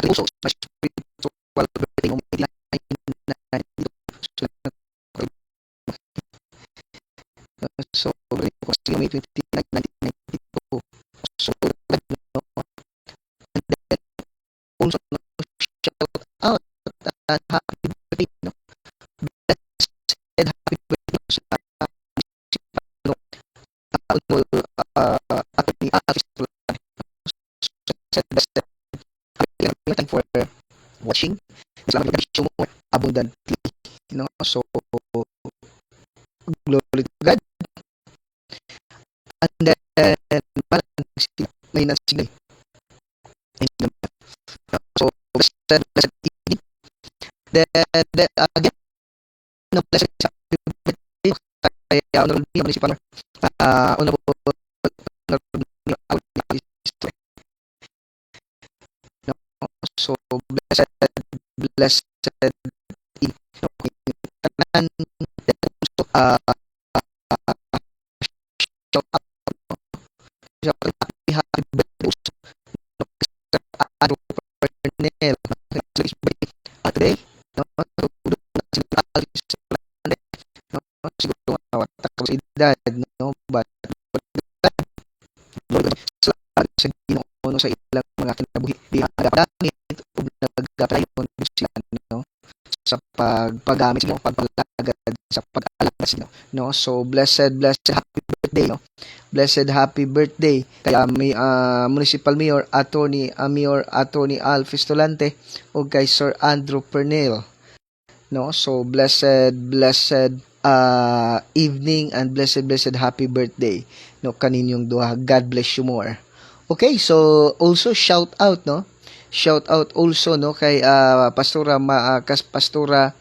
also my spiritual birthday no, May 1992. So, ko sa May 29, 1992. So, no, and then also no, shout out at happy birthday no. Blessed happy birthday no, sa no, Atty. Alice Tulane. So, blessed thank for watching. Salamat sa show mo abundantly. No? So, glory to God. And then, may nagsignal. So, blessed evening. Then, again, no, blessed happy birthday. Kaya, honorable me, municipal, honorable me, no? So, blessed evening. Tanan, so, shout out, shout out, happy birthday. No, Ano, Pernel, at today, no, siguro takas edad, no, but sa Ginoo no, sa ilang mga kinabuhi di nagagamit ug nagapadayon sila no sa pagpagamit mo pagpalagad sa pag-alaga sila no. So blessed happy birthday no, blessed happy birthday kay Municipal Mayor Attorney Al Fistolante ug kay Sir Andrew Pernell no. So blessed evening and blessed happy birthday no kaninyong duha. God bless you more. Okay, so also shout out no. Shout out also no kay Pastora Pastora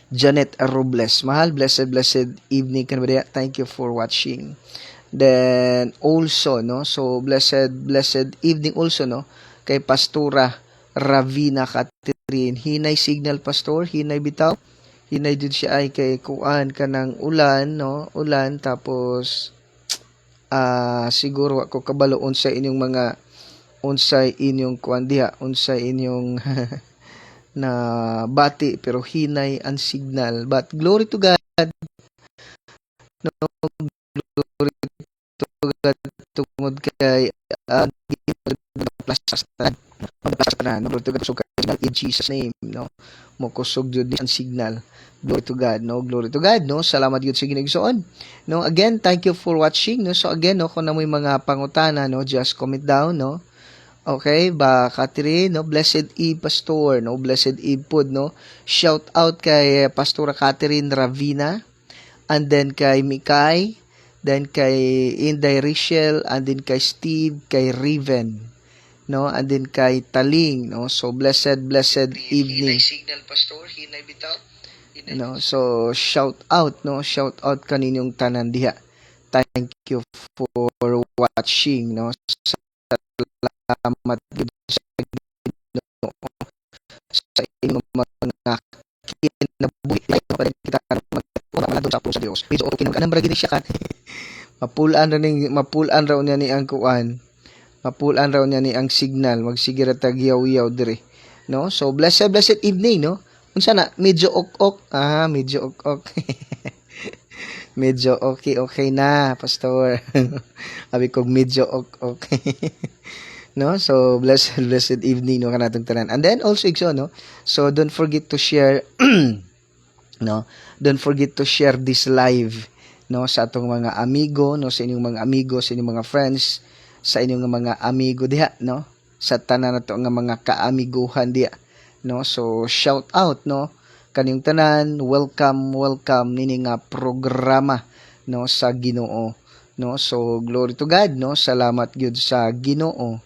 Janet Robles. Mahal, blessed evening kanbaya. Thank you for watching. Then also no, so blessed evening also no kay Pastora Ravina Catherine. Hinay signal pastor, hinay bitaw. Hinay jud siya ay kay kuan kanang ulan no, ulan tapos siguro ako kabalo unsay inyong mga unsay inyong kuan diha, unsay inyong na bati pero hinay ang signal. But glory to God. No, glory to God tungod kay no, glory to God so in Jesus name no. Mo kusog jud ang signal. Glory to God, no? Glory to God, no? Salamat gyud sa ginigsoon. No, again, thank you for watching, no? So again, no, kung namoy mga pangutana, no, just comment down, no? Okay, ba Catherine, no? Blessed Eve Pastor, no? Blessed Eve pod, no? Shout out kay Pastora Catherine Ravina, and then kay Mikay, then kay Inday Richel, and then kay Steve, kay Riven, no? And then kay Taling, no? So blessed evening. Signal Pastor, hinay bitaw. No, so shout out no, shout out kaninyong tanan diha. Thank you for watching no. Salamat gid sa Ginoo sa inyong mga kinabuhi pa rin kita magpura sa puso sa Dios. Medyo okay naman anang gid siya kan. Mapulan raw niya ni ang kuan. Mapulan raw niya ni ang signal. Magsige ra tag yaw-yaw dire. No? So blessed evening no. Unsa na medyo ok medyo ok medyo okay na pastor. Abi kog medyo ok no. So blessed evening no kanatong tanan. And then also igso no, so don't forget to share no, don't forget to share this live no sa atong mga amigo no, sa inyong mga amigo, sa inyong mga friends, sa inyong mga amigo diha no, sa tanan nato nga mga kaamiguhan diha no. So shout out no kanyang tanan, welcome nini nga programa no sa Ginoo no. So glory to God no, salamat gyud sa Ginoo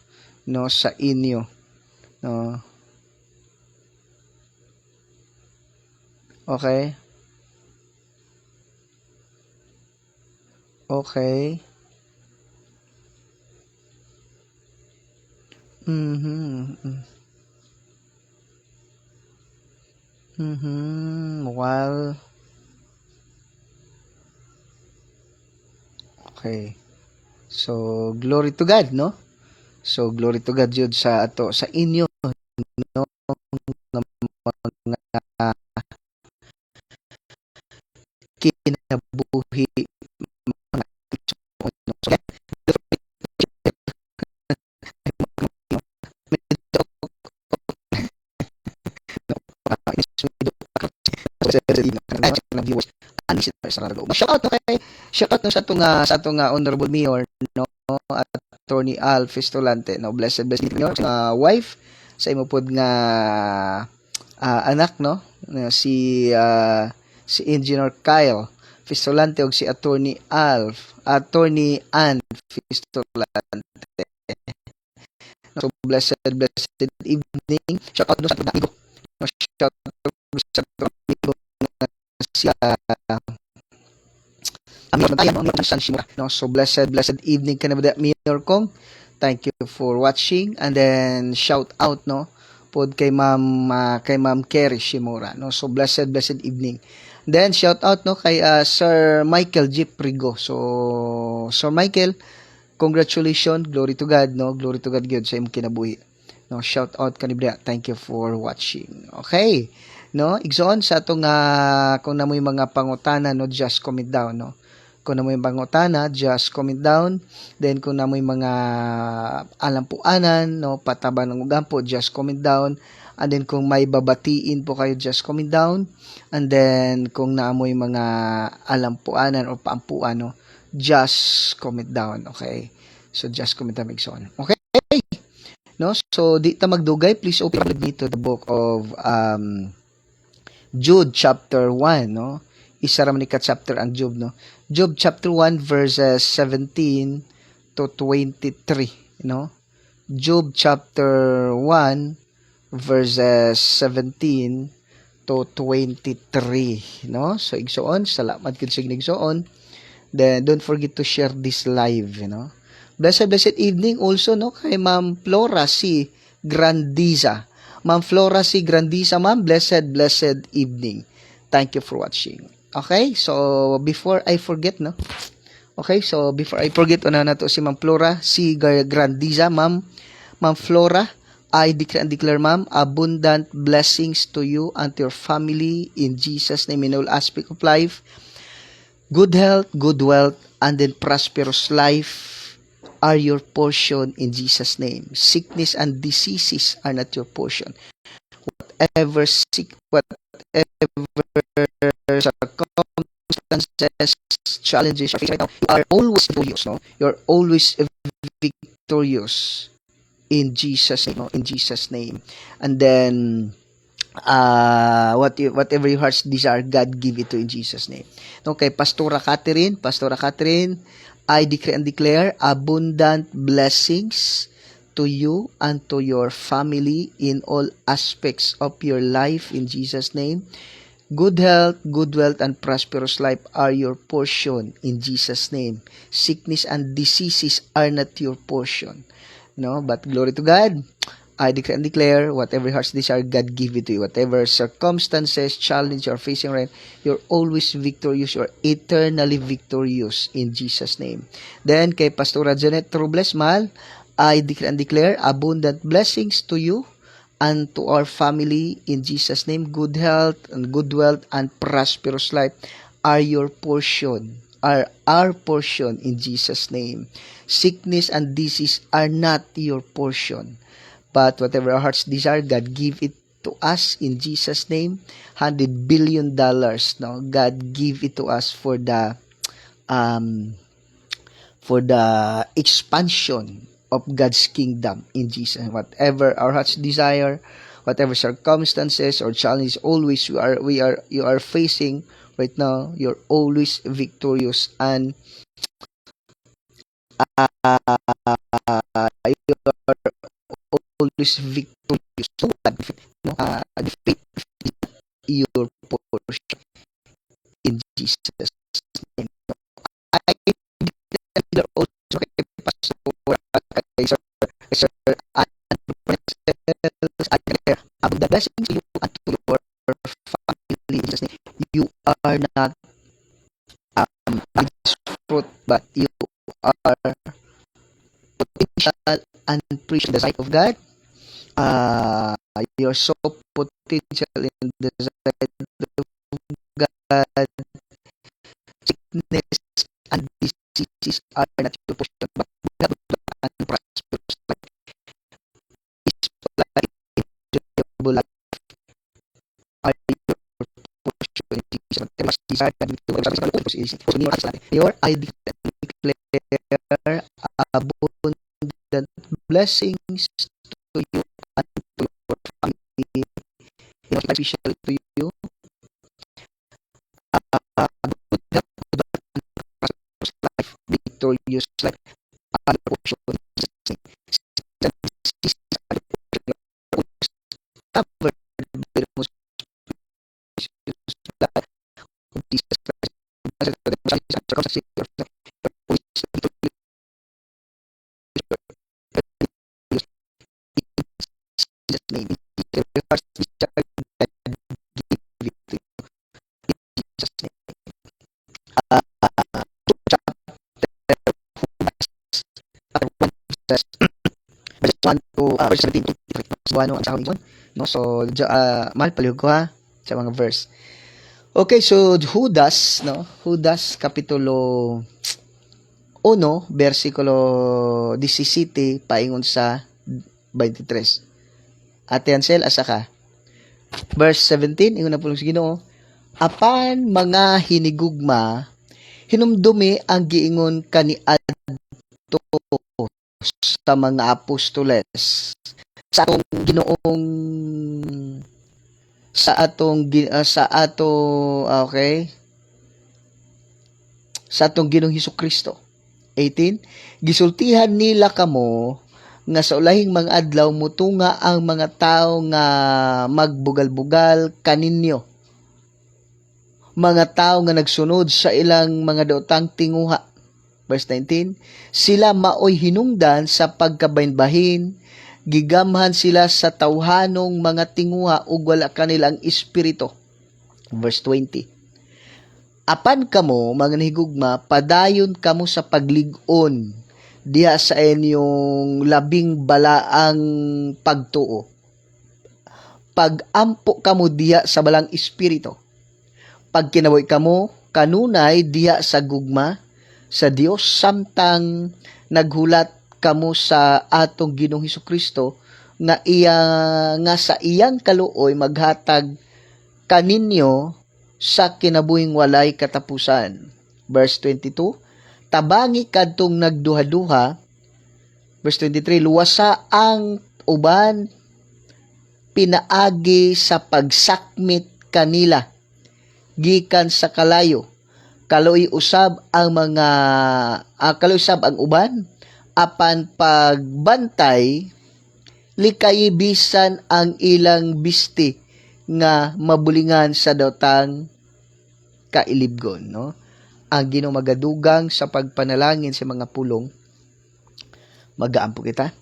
no sa inyo no. Okay, while okay, so glory to God no. So glory to God jud sa ato sa inyo, no, nga mga kinabuhi mga igsoon, no. So, shout out no kay shout out no sa atong honorable mayor, no, Attorney Al Fistolante, no, blessed mayor sa wife sa imo pod nga anak, no, si Engineer Kyle Fistolante ug si Attorney Ann Fistolante. So blessed evening. Shout out no sa atong amigo. No, shout out sa atong amigo si amigo tayo no San Shimura. No, so blessed evening ka na ba Mayor Kong. Thank you for watching, and then shout out no pod kay Ma'am Kerry Shimura, no. So blessed evening. Then shout out no kay Sir Michael G. Prigo. So Sir Michael, congratulations, glory to God, no, glory to God gyud sa imong kinabuhi, no. Shout out kanibra, thank you for watching. Okay, no, igsoon sa atong kung namoy mga pangutana, no, just comment down, no. Kung namoy pangutana, just comment down. Then kung namoy mga alampuanan, no, pataban ng ugampo, just comment down. And then kung may babatiin po kayo, just comment down. And then kung naamoy mga alampuanan o paampuan, no, just comment down. Okay, so just comment down, Migson. Okay, no, so di ta magdugay, please open with me to the book of Jude chapter 1, no. Isa ra man ka chapter ang Job, no. Job chapter 1 verses 17 to 23, no. Job chapter 1 verses 17 to 23, no. So igsoon, salamat gid sa igsoon. Then don't forget to share this live, you know. Blessed evening also, no, kay Ma'am Flora C. Grandiza. Ma'am Flora C. Grandiza, ma'am, blessed evening. Thank you for watching. Okay, so before I forget, no. Okay, so before I forget, una na to si Ma'am Flora C. Grandiza, ma'am. Ma'am Flora, I declare, ma'am, abundant blessings to you and to your family in Jesus' name in all aspect of life. Good health, good wealth, and then prosperous life are your portion in Jesus' name. Sickness and diseases are not your portion. Whatever circumstances, challenges, right now, you are always victorious, no? You're always victorious in Jesus' name, no? In Jesus' name. And then whatever your heart's desire, God give it to in Jesus' name. Okay, Pastora Catherine, I decree and declare abundant blessings to you and to your family in all aspects of your life in Jesus' name. Good health, good wealth, and prosperous life are your portion in Jesus' name. Sickness and diseases are not your portion. No, but glory to God. I decree and declare whatever heart's desire, God give it to you. Whatever circumstances, challenge you're facing right, you're always victorious. You're eternally victorious in Jesus' name. Then kay Pastora Janet Robles, mahal, I decree and declare abundant blessings to you and to our family in Jesus' name. Good health and good wealth and prosperous life are your portion, are our portion in Jesus' name. Sickness and disease are not your portion. But whatever our hearts desire, God give it to us in Jesus' name. $100 billion, no? God give it to us for the expansion of God's kingdom in Jesus. Whatever our hearts desire, whatever circumstances or challenges, always you are facing right now, you're always victorious, and you are always victorious. So no, defeat your portion in Jesus' name. I declare also kay Pastor, kay Sir Andrew Princess, I declare the blessings to you and to your family in Jesus' name. You are not fruit, but you are potential and precious in the sight of God. You're so potential in the sight of God. Sickness and diseases are not your portion, but God and prosperous life is life, enjoyable life are your portion in Jesus. There must desire and your I declare abundant blessings to you and to your family. Special to you. Good life, victorious life, and portion in Jesus' name. Covered by the most precious blood of Jesus Christ. Blessed are the circumstances of the Jesus' name. Your heart's desire that give it to you in Jesus' name. Verse 1 to verse 17 ano ang sakong no, so mahal palihog ko ha sa mga verse. Okay, so Judas kapitulo 1 versikulo 17 paingon sa 23. Ate Ansel, asa ka? Verse 17, ingon na pulong sa Ginoo, apan mga hinigugma hinumdumi ang giingon kaniadto sa mga apostoles sa atong Ginoong sa atong Ginoong Hesukristo. 18, gisultihan nila kamo nga sa ulahing mga adlaw mutunga ang mga tao nga magbugal-bugal kaninyo, mga tao nga nagsunod sa ilang mga daotang tinguha. Verse 19, sila maoy hinungdan sa pagkabahinbahin, gigamhan sila sa tawhanong mga tinguha ug wala kanilang espiritu. Verse 20, apan kamo mga nahigugma, padayon kamo sa paglig-on diha sa inyong labing balaang pagtuo. Pagampo kamo diha sa balang espiritu. Pagkinabuhi kamo kanunay diha sa gugma sa Dios, samtang naghulat kamo sa atong Ginoong Hesukristo nga sa iyang kaluoy maghatag kaninyo sa kinabuhing walay katapusan. Verse 22, tabangi kadtong nagduha-duha. Verse 23, luwasa ang uban pinaagi sa pagsakmit kanila gikan sa kalayo. Kaloy usab ang uban apan pagbantay likay bisan ang ilang bisti nga mabulingan sa daotang kailibgon, no? Ang Ginoo magadugang sa pagpanalangin sa mga pulong. Magaampo kita.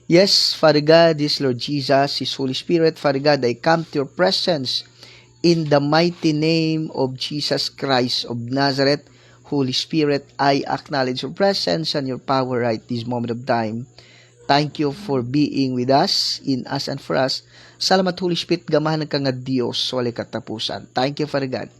Yes, Father God, this Lord Jesus, His Holy Spirit, Father God, I come to your presence in the mighty name of Jesus Christ of Nazareth. Holy Spirit, I acknowledge your presence and your power right this moment of time. Thank you for being with us, in us and for us. Salamat Holy Spirit, gamahan ka nga Dios, wala katapusan. Thank you, Father God.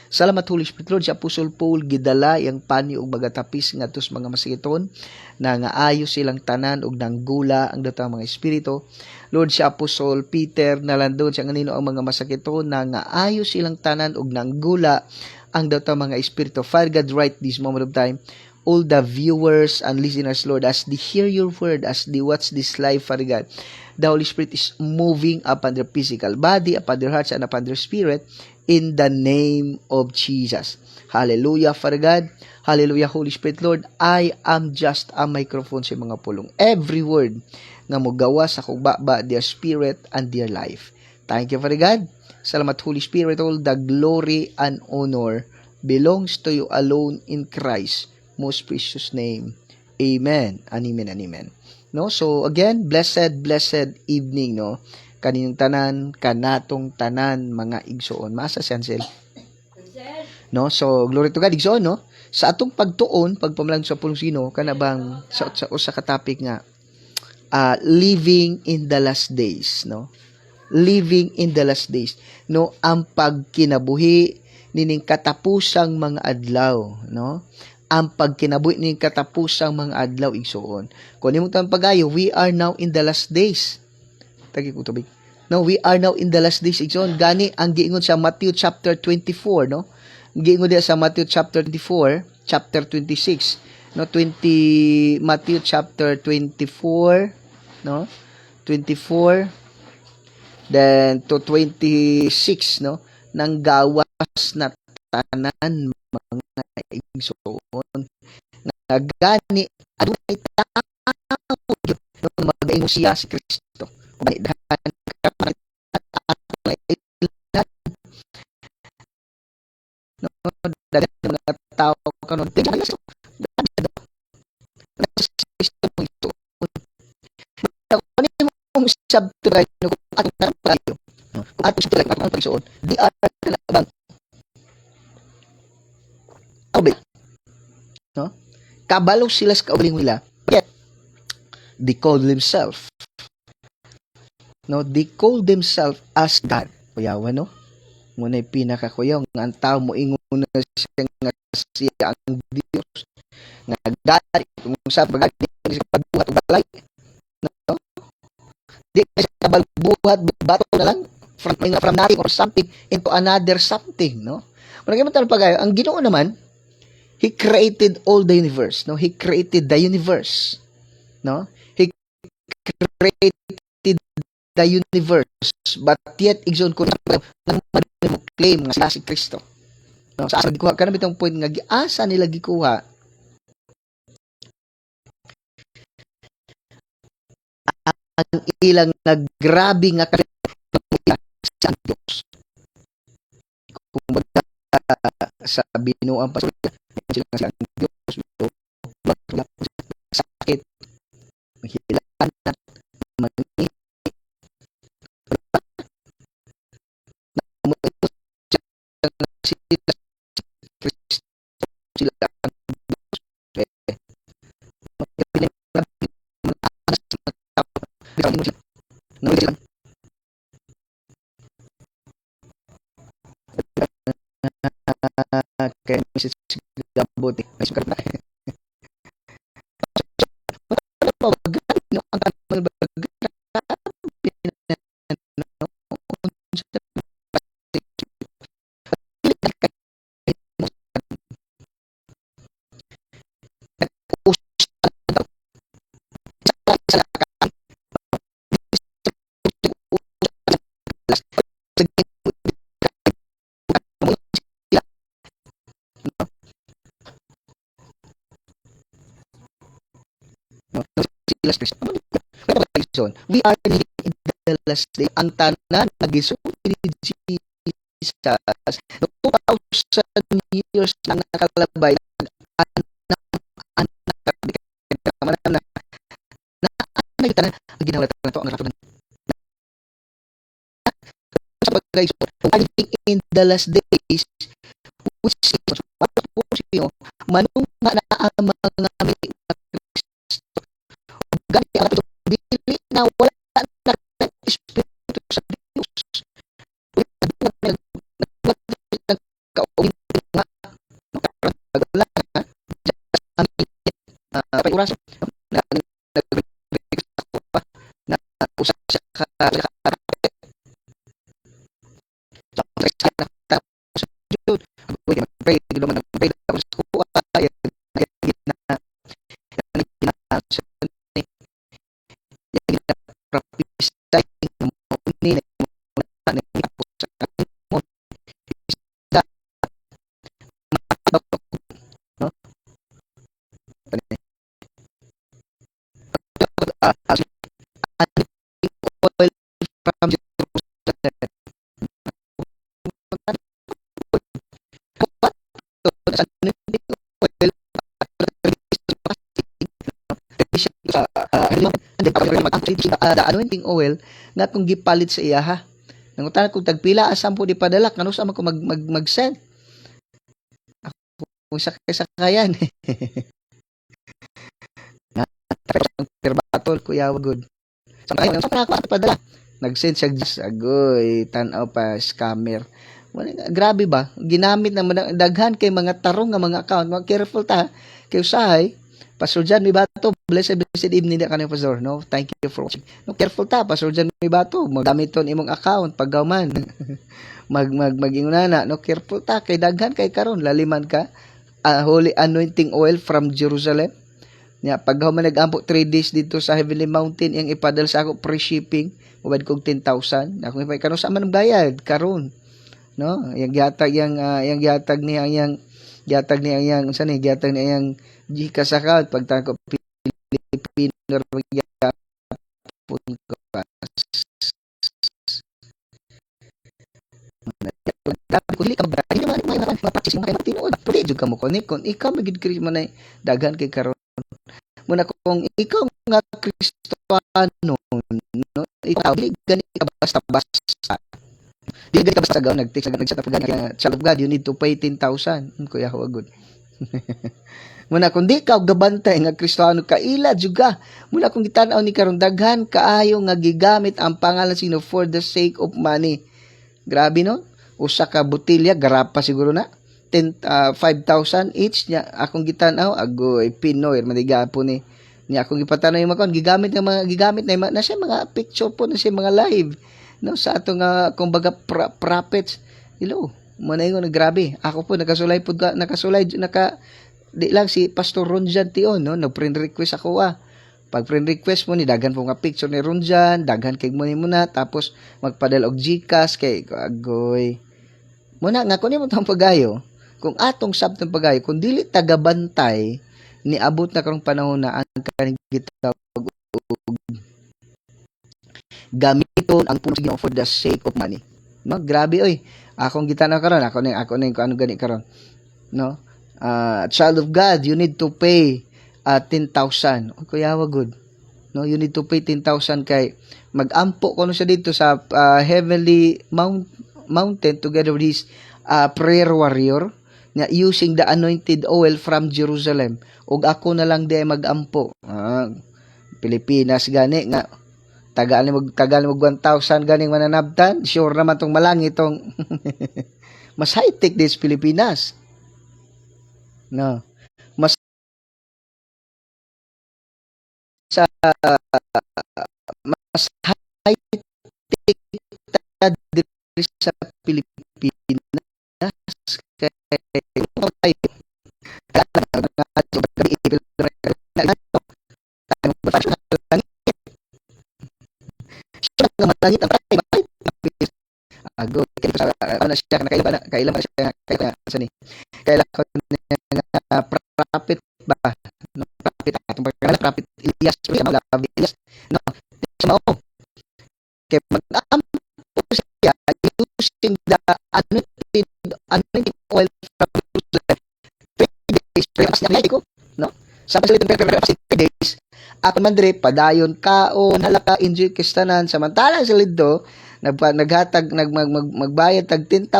Salamat Holy Spirit, Lord, si Apostol Paul gidala yang pani og magatapis nga tus mga masikiton na nga ayo silang tanan og nanggula ang datang mga espiritu. Lord, si Apostol Peter nalandon siya nganino ang mga masakiton na nga ayo silang tanan og nanggula ang datang mga espiritu. Father God, right this moment of time, all the viewers and listeners, Lord, as they hear your word, as they watch this live, Father God, the Holy Spirit is moving upon their physical body, upon their hearts, and upon their spirit, in the name of Jesus. Hallelujah, Father God. Hallelujah, Holy Spirit, Lord. I am just a microphone sa mga pulong. Every word nga mogawa sa kugbaba, their spirit and their life. Thank you, Father God. Salamat, Holy Spirit. All the glory and honor belongs to you alone in Christ. Most precious name. Amen. Amen and amen. No? So again, blessed evening, no? Kaninyong tanan, kanatong tanan, mga igsoon. Masa Sensel. No? So glory to God, igsoon, no? sa atong pagtuon pagpamalang sa pulsino kanabang sa usa ka topic nga living in the last days, no? Living in the last days, no? Ang pagkinabuhi nining katapusang mga adlaw, no? Ang pagkinabuhi nining katapusang mga adlaw igsuon. Kung nimo tan pagayo, we are now in the last days. Tagi ko tubig. No, we are now in the last days igsoon. Gani ang giingon sa Matthew chapter 24, no? Giingon diya sa Matthew chapter 24, chapter 26, no? Matthew chapter 24, no? 24 then to 26, no? Nang gawas na tanan mga igsoon. Nga gani adunay tao no magaingon siya si Kristo. Dahan no dagan mga tao kanon kung subscribe no kung atong tayo kung atong subscribe atong pagsuon di ara bang obey no kabalo sila sa kauling nila yet they call themselves as God kuyawan no ngunay pinakakuyaw nga ang tao mo ingon na siya nga siya ang Dios nga God kung sa pagbuhat og balay no di siya buhat bato na lang from nothing or something into another something, no? Kung naging pagayo, ang Ginoo naman, He created all the universe, no? He created the universe, no? He created the universe, but yet igsoon ko claim nga sila si Kristo. No, sa asa gikuha kana bitong point nga giasa nila gikuha ang ilang nga grabe nga sa Dios. Kung sa binuang pasulya sila nga ang Dios sakit mahilan mani sila kaya message gabuti ay sukar na no ang we are living in the last day ang tanan nagisulti ni Jesus 2,000 years na nakalabay tanan ginawa na to ang rato sa bagay living in the last days which is manunga na ang mga gani ang dili na wala na espiritu sa Dios oras na usa sa the anointing oil nga kung gipalit sa iya ha nangutan kung tagpila asam po di padala kanu sa mag send kung sakay-sakayan. Terbatol kuya good. Sa ngayon sa ako padala. Nag-send siya just agoy tan-aw pa scammer. Grabe ba? Ginamit na daghan kay mga tarong nga mga account. Mga careful ta. Kay usahay, Pastor Jan Mibato, blessed evening na kanang pastor. No, thank you for watching. No, careful ta, Pastor Jan Mibato. Magamit ton imong account paggaman. Magingunana, no, careful ta kay daghan kay karon laliman ka. Holy anointing oil from Jerusalem. Nya pag man nagampo 3 days dito sa Heavenly Mountain yang ipadal sa ako free shipping, ubad kog 10,000. Ako ipay karon sa man bayad karon. No, yang gihatag yang gihatag niya yang gihatag niya yang unsa ni gihatag niya yang GCash account pagtako Pilipino pun ko. Dapat ko dili ka magbayad hindi man mapaksis mo kay tinuod. Pwede jud ka mo connect kun ikaw magid man ay daghan kay karon. Muna kung ikaw nga Kristiyano, no, ikaw dili gani ka basta-basta. Dili gani ka basta gaw nag-text nag-chat pa gani child of God, you need to pay 10,000. Kuya hawagod. Muna kung di ka gabantay nga Kristiyano kaila juga. Muna kung gitan-aw ni karon daghan kaayo nga gigamit ang pangalan sino for the sake of money. Grabe no? Usa ka botilya garapa siguro na. 5,000 each nya akong gitan-aw agoy Pinoy manigapo ni niya akong gipatanaw yung makon gigamit na siya mga picture po na siya mga live no sa ato nga kumbaga prophets hello mo na ingon grabe ako po nakasulay di lang si Pastor Ronjan Tion no nag-friend request ako pag friend request mo ni dagan po nga picture ni Ronjan dagan kay mo ni muna tapos magpadala og GCash kay agoy muna nga kunin mo tong pagayo kung atong sabtong pagayo kung dili tagabantay ni abot na karong panahon na ang kaning gitawag gamiton ang puno for the sake of money no grabe oy akong gitanaw karon ako ning ano gani karon no child of God you need to pay 10,000 kuya good no you need to pay 10,000 kay magampo kuno siya dito sa heavenly mountain together with his prayer warrior na using the anointed oil from Jerusalem ug ako na lang di magampo Pilipinas gani nga tagaan mo 1,000 ganing mananabtan sure naman tong malangit tong mas high tech this Pilipinas no mas sa mas high tech diri sa Pilipinas kay langit ang ago ano siya kailan pa siya sa ni kailan ko prophet ba no prophet atong pagkala prophet Elias Elias no mao kay mag-ampo siya using the anointing oil from Jerusalem 3 days mas niya ko no sa pasilid ng days ako man dire padayon kaon halaka enjoy kistanan samantala sa lidto magbayad tag 10,000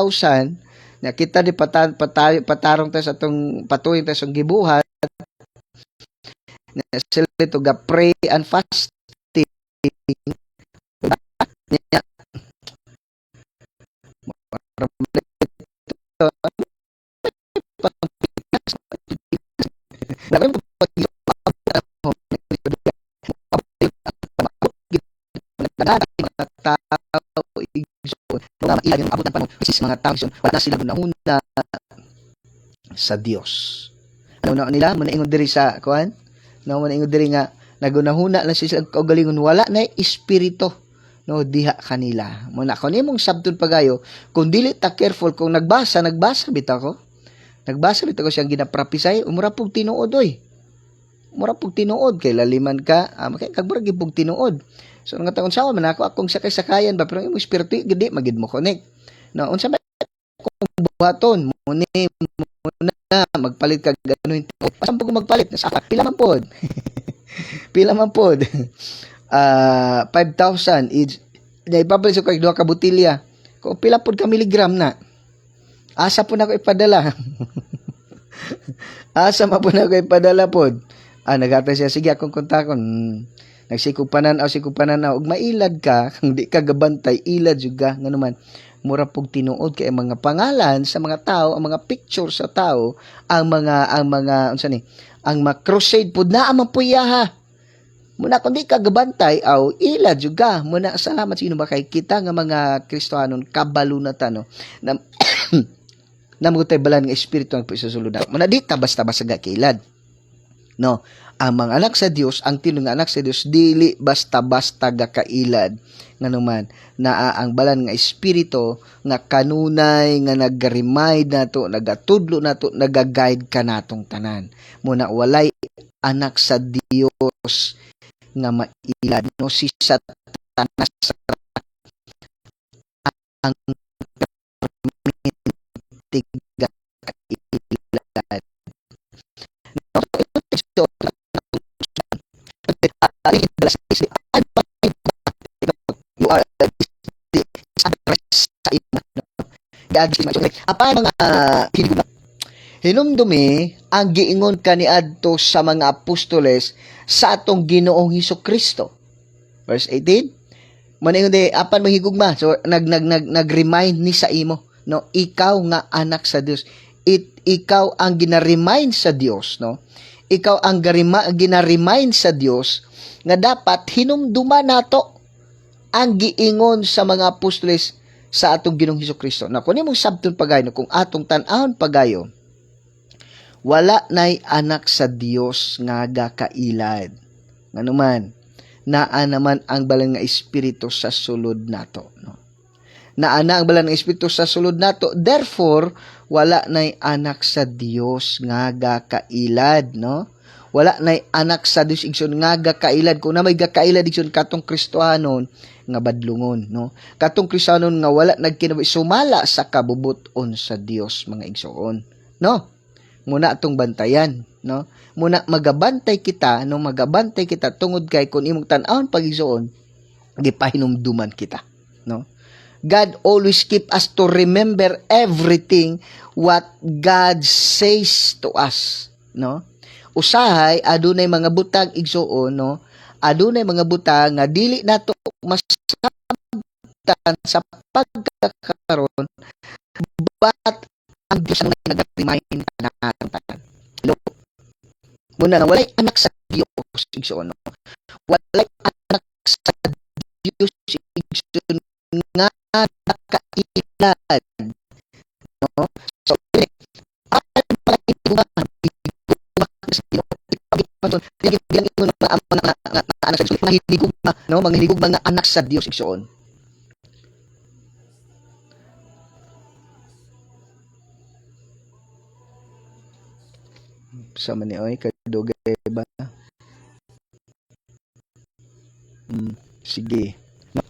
na kita di patarong ta sa tong patuyon ta sa gibuhat na sila to ga pray and fasting mga tao wala sila nahuna sa Dios. Ano na nila mo ingon diri sa kuan? No mo ingon diri nga nagunahuna lang sila kaugalingon wala na espiritu no diha kanila. Mo na kun imong sabton pagayo kung dili ta careful kung nagbasa bitaw ko. Nagbasa bitaw ko siyang ginaprophesy umura pug tinuod oy. Mura pug tinuod kay laliman ka kay kagbura gipug tinuod. So nga taon sawa man ako akong sakay-sakayan ba pero imong espiritu gidi magid mo connect. No unsa ba kung buhaton mo na magpalit ka gano'n pasan pug magpalit sa pila man pod. Pila man pod. 5,000 each. Dai papalit sa kay duha ka botilya. Kung pila pod ka miligram na. Asa po na ko ipadala. Asa man po na ko'y padala pod. Nagatay siya, sige akong kontakon. Nagsikog pananaw, ug mailad ka, kung di ka gabantay, ilad juga, nga naman, mura pog tinuod kay mga pangalan sa mga tao, ang mga picture sa tao, ang mga, unsa ni, ang mga crusade pod na amang puyaha. Muna kung di ka gabantay, ilad juga, muna salamat sino ba kay kita nga mga Kristohanon, kabalunatan, no, na, namutay balan nga espiritu ang pagsusulod na. Muna di ta basta-basta gakilad. No, ang mga anak sa Dios, ang tinong nga anak sa Dios dili basta-basta gakailad nganuman na ang balan nga espiritu nga kanunay nga nag-remind nato, nagatudlo nato, naga-guide ka natong tanan. Muna walay anak sa Dios nga mailad, no, si Satanas ang tiga kailad. Apa mga hinumdumi ang giingon kaniadto sa mga apostoles sa atong Ginoong Hesukristo. Verse 18. Maningon di apan mahigugma. So nag-remind ni sa imo, no, ikaw nga anak sa Dios. Ikaw ang gina-remind sa Dios, no? Ikaw ang gina-remind sa Dios nga dapat hinumduma nato ang giingon sa mga apostoles sa atong Ginoong Hesukristo. Na kung imong sabton pagayon, kung atong tan-awon pagayon, wala nay anak sa Dios nga gakailad. Nganuman, naa naman ang balang nga espiritu sa sulod nato, no? Naa ang balang nga espiritu sa sulod nato, therefore wala nay anak sa Dios nga gakailad, no? Wala nay anak sa Dios igsoon nga gakailad. Kung na may gakailad igsoon katong Kristohanon nga badlungon, no? Katong Kristohanon nga wala nagkinabuhi sumala sa kabubuton sa Dios, mga igsoon, no? Muna atong bantayan, no? Muna magabantay kita, no, magabantay kita tungod kay kung imong tan-awon pag igsoon, gipahinumduman kita, no? God always keep us to remember everything what God says to us, no? Usahay adunay mga butang igsoon, no? Adunay mga butang nga dili nato masabtan sa pagkakaroon, but ang Diyos ang nag-remind natin. Hello? Muna na walay anak sa Diyos igsoon, no? Walay anak sa Diyos igsoon nga nakailad, no? So mga hiligugma nga anak sa Dios igsoon. Sa man ni oy kadugay ba? Sige.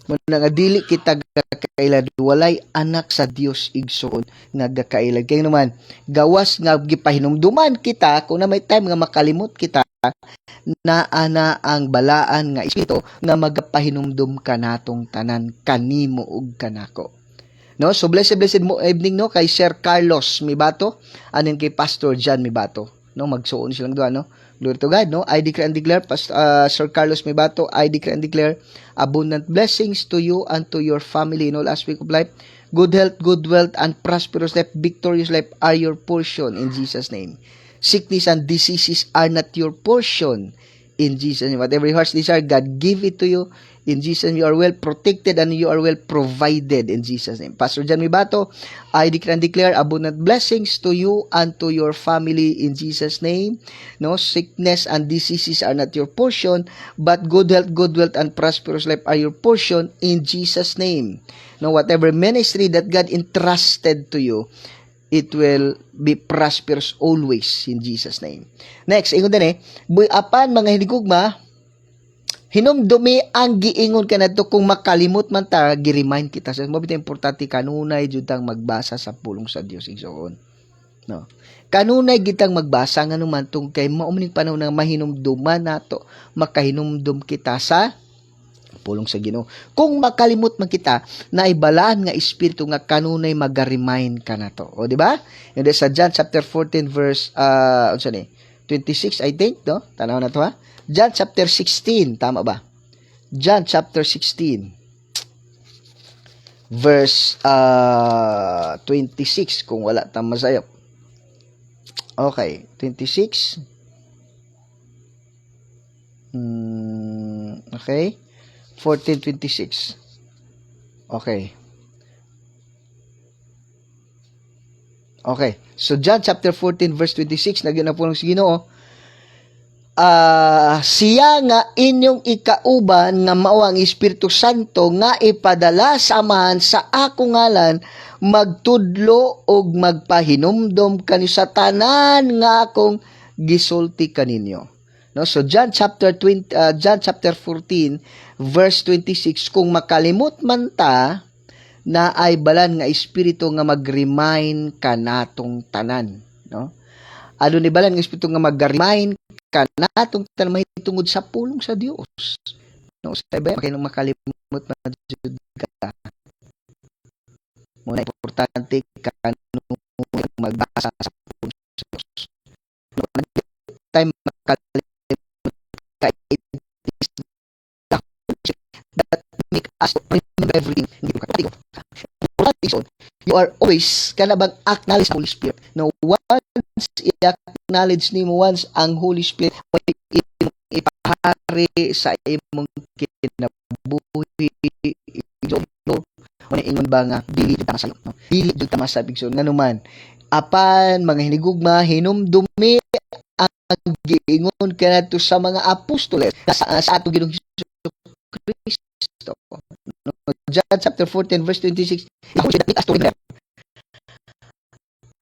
Muna nga dili kita gakailad, walay anak sa Dios igsoon nga gakailad. Kaya naman gawas nga gipahinumduman kita kung na may time nga makalimot kita na ana ang balaan nga espiritu nga magapahinumdum kanatong tanan kanimo ug kanako. No, so blessed mo evening, no, kay Sir Carlos Mibato anin kay Pastor John Mibato, no, magsuon silang duha, no. Glory to God, no. I declare and declare, Sir Carlos Mibato, I declare and declare abundant blessings to you and to your family in all aspects of life. Good health, good wealth, and prosperous life, victorious life are your portion in Jesus' name. Sickness and diseases are not your portion in Jesus' name. Whatever your heart's desire, God give it to you. In Jesus' name, you are well protected and you are well provided in Jesus' name. Pastor John Mibato, I declare and declare abundant blessings to you and to your family in Jesus' name. No, sickness and diseases are not your portion, but good health, good wealth, and prosperous life are your portion in Jesus' name. No, whatever ministry that God entrusted to you, it will be prosperous always in Jesus' name. Next, ingon din apan mga hinigugma, hinumdumi ang giingon kanadto kung makalimot man ta, gi-remind kita sa mo bitay importante kanunay jud tang magbasa sa pulong sa Dios igsoon. No. Kanunay gitang magbasa nganuman tong kay mao maning panahon nga mahinumduman nato, makahinumdum kita sa Pulong sa Ginoo. Kung makalimot man kita na ibalaan nga espiritu nga kanunay maga-remind ka na to. O di ba? And sa John chapter 14 verse 26 I think, no? Tanaw na to ha. John chapter 16, tama ba? John chapter 16 verse 26 kung wala tang masayop. Okay, 26. Okay. 14:26. Okay. Okay. So John chapter 14 verse 26 nagyan na po ng Ginoo. Siya nga inyong ikauban nga mao ang Espiritu Santo nga ipadala samahan sa ako ngalan magtudlo og magpahinumdom kani sa tanan nga akong gisulti kaninyo. No, so John chapter 14 verse 26, kung makalimot man ta na ay balan nga espiritu nga mag-remind kanatong tanan, no? Ano ni balan nga espiritu nga mag-remind kanatong tanan mahitungod sa pulong sa Dios. No, sa iba kay makalimot man jud ka. Mo na importante kanung magbasa sa pulong sa Dios. No, time makalimot that make us remember everything. You are always kanabang acknowledge Holy Spirit. No, once i-acknowledge nimo once ang Holy Spirit ipahari sa imong kinabuhi wala ingon ba nga dili ta masayo, no? Dili jud ta masabig so nganuman apan mga hinigugma hinumdumi ang giingon kanato sa mga apostoles sa ato Ginoong Kristo. No, John chapter 14 verse 26,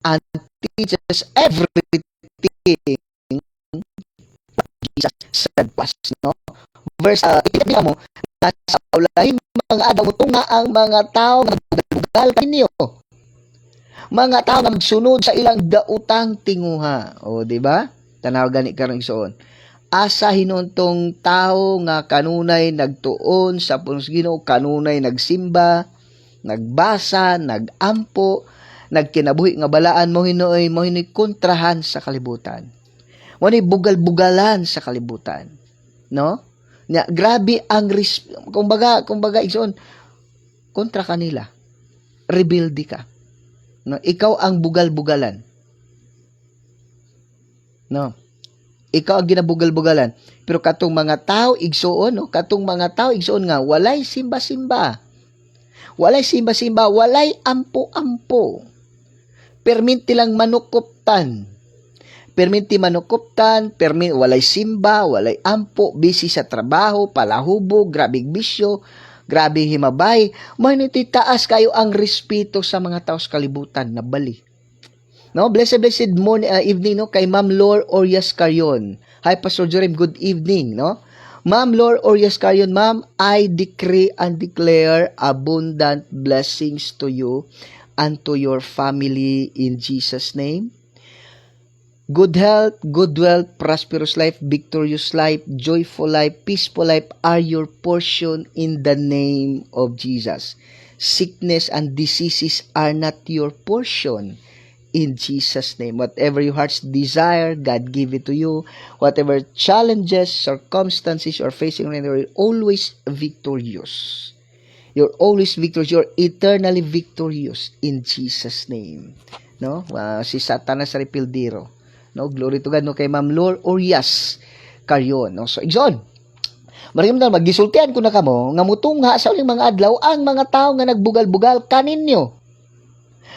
and teaches everything Jesus said was, no? Verse ipinabila mo na sa ulahin mga adlaw tunga ang mga tao nga bugal kaninyo, mga tao nga magsunod sa ilang daotang tinguha. O di ba? Tanaw gani karong igsoon. Asa hinuntong tao nga kanunay nagtuon sa pulong sa Ginoo, kanunay nagsimba, nagbasa, nagampo, nagkinabuhi nga balaan mo hinoy kontrahan sa kalibutan. Mo ni bugal-bugalan sa kalibutan, no? Nya grabe ang kumbaga igsoon kontra kanila. Rebelde ka. No, ikaw ang bugal-bugalan. No. Ikaw ang ginabugal-bugalan. Pero katong mga tao igsoon, no, katong mga tao igsoon nga walay simba-simba. Walay simba-simba, walay ampo-ampo. Perminti lang manukuptan. Walay simba, walay ampo, busy sa trabaho, palahubog, grabing bisyo, grabing himabay. Maniti taas kayo ang respeto sa mga tao sa kalibutan na bali. No, blessed morning, evening, no, kay Ma'am Lor Orias Carion. Hi, Pastor Jerem, good evening, no? Ma'am Lor Orias Carion, ma'am, I decree and declare abundant blessings to you and to your family in Jesus' name. Good health, good wealth, prosperous life, victorious life, joyful life, peaceful life are your portion in the name of Jesus. Sickness and diseases are not your portion in Jesus' name. Whatever your heart's desire, God give it to you. Whatever challenges, circumstances you're facing, you're always victorious. You're always victorious. You're eternally victorious in Jesus' name. No? Si Satanas Repildero. No, glory to God, no, kay Ma'am Lor Orias Carion, no. So igsoon, maraming na magisultian ko na kamo nga mutungha sa uling mga adlaw ang mga tao nga nagbugal-bugal kaninyo,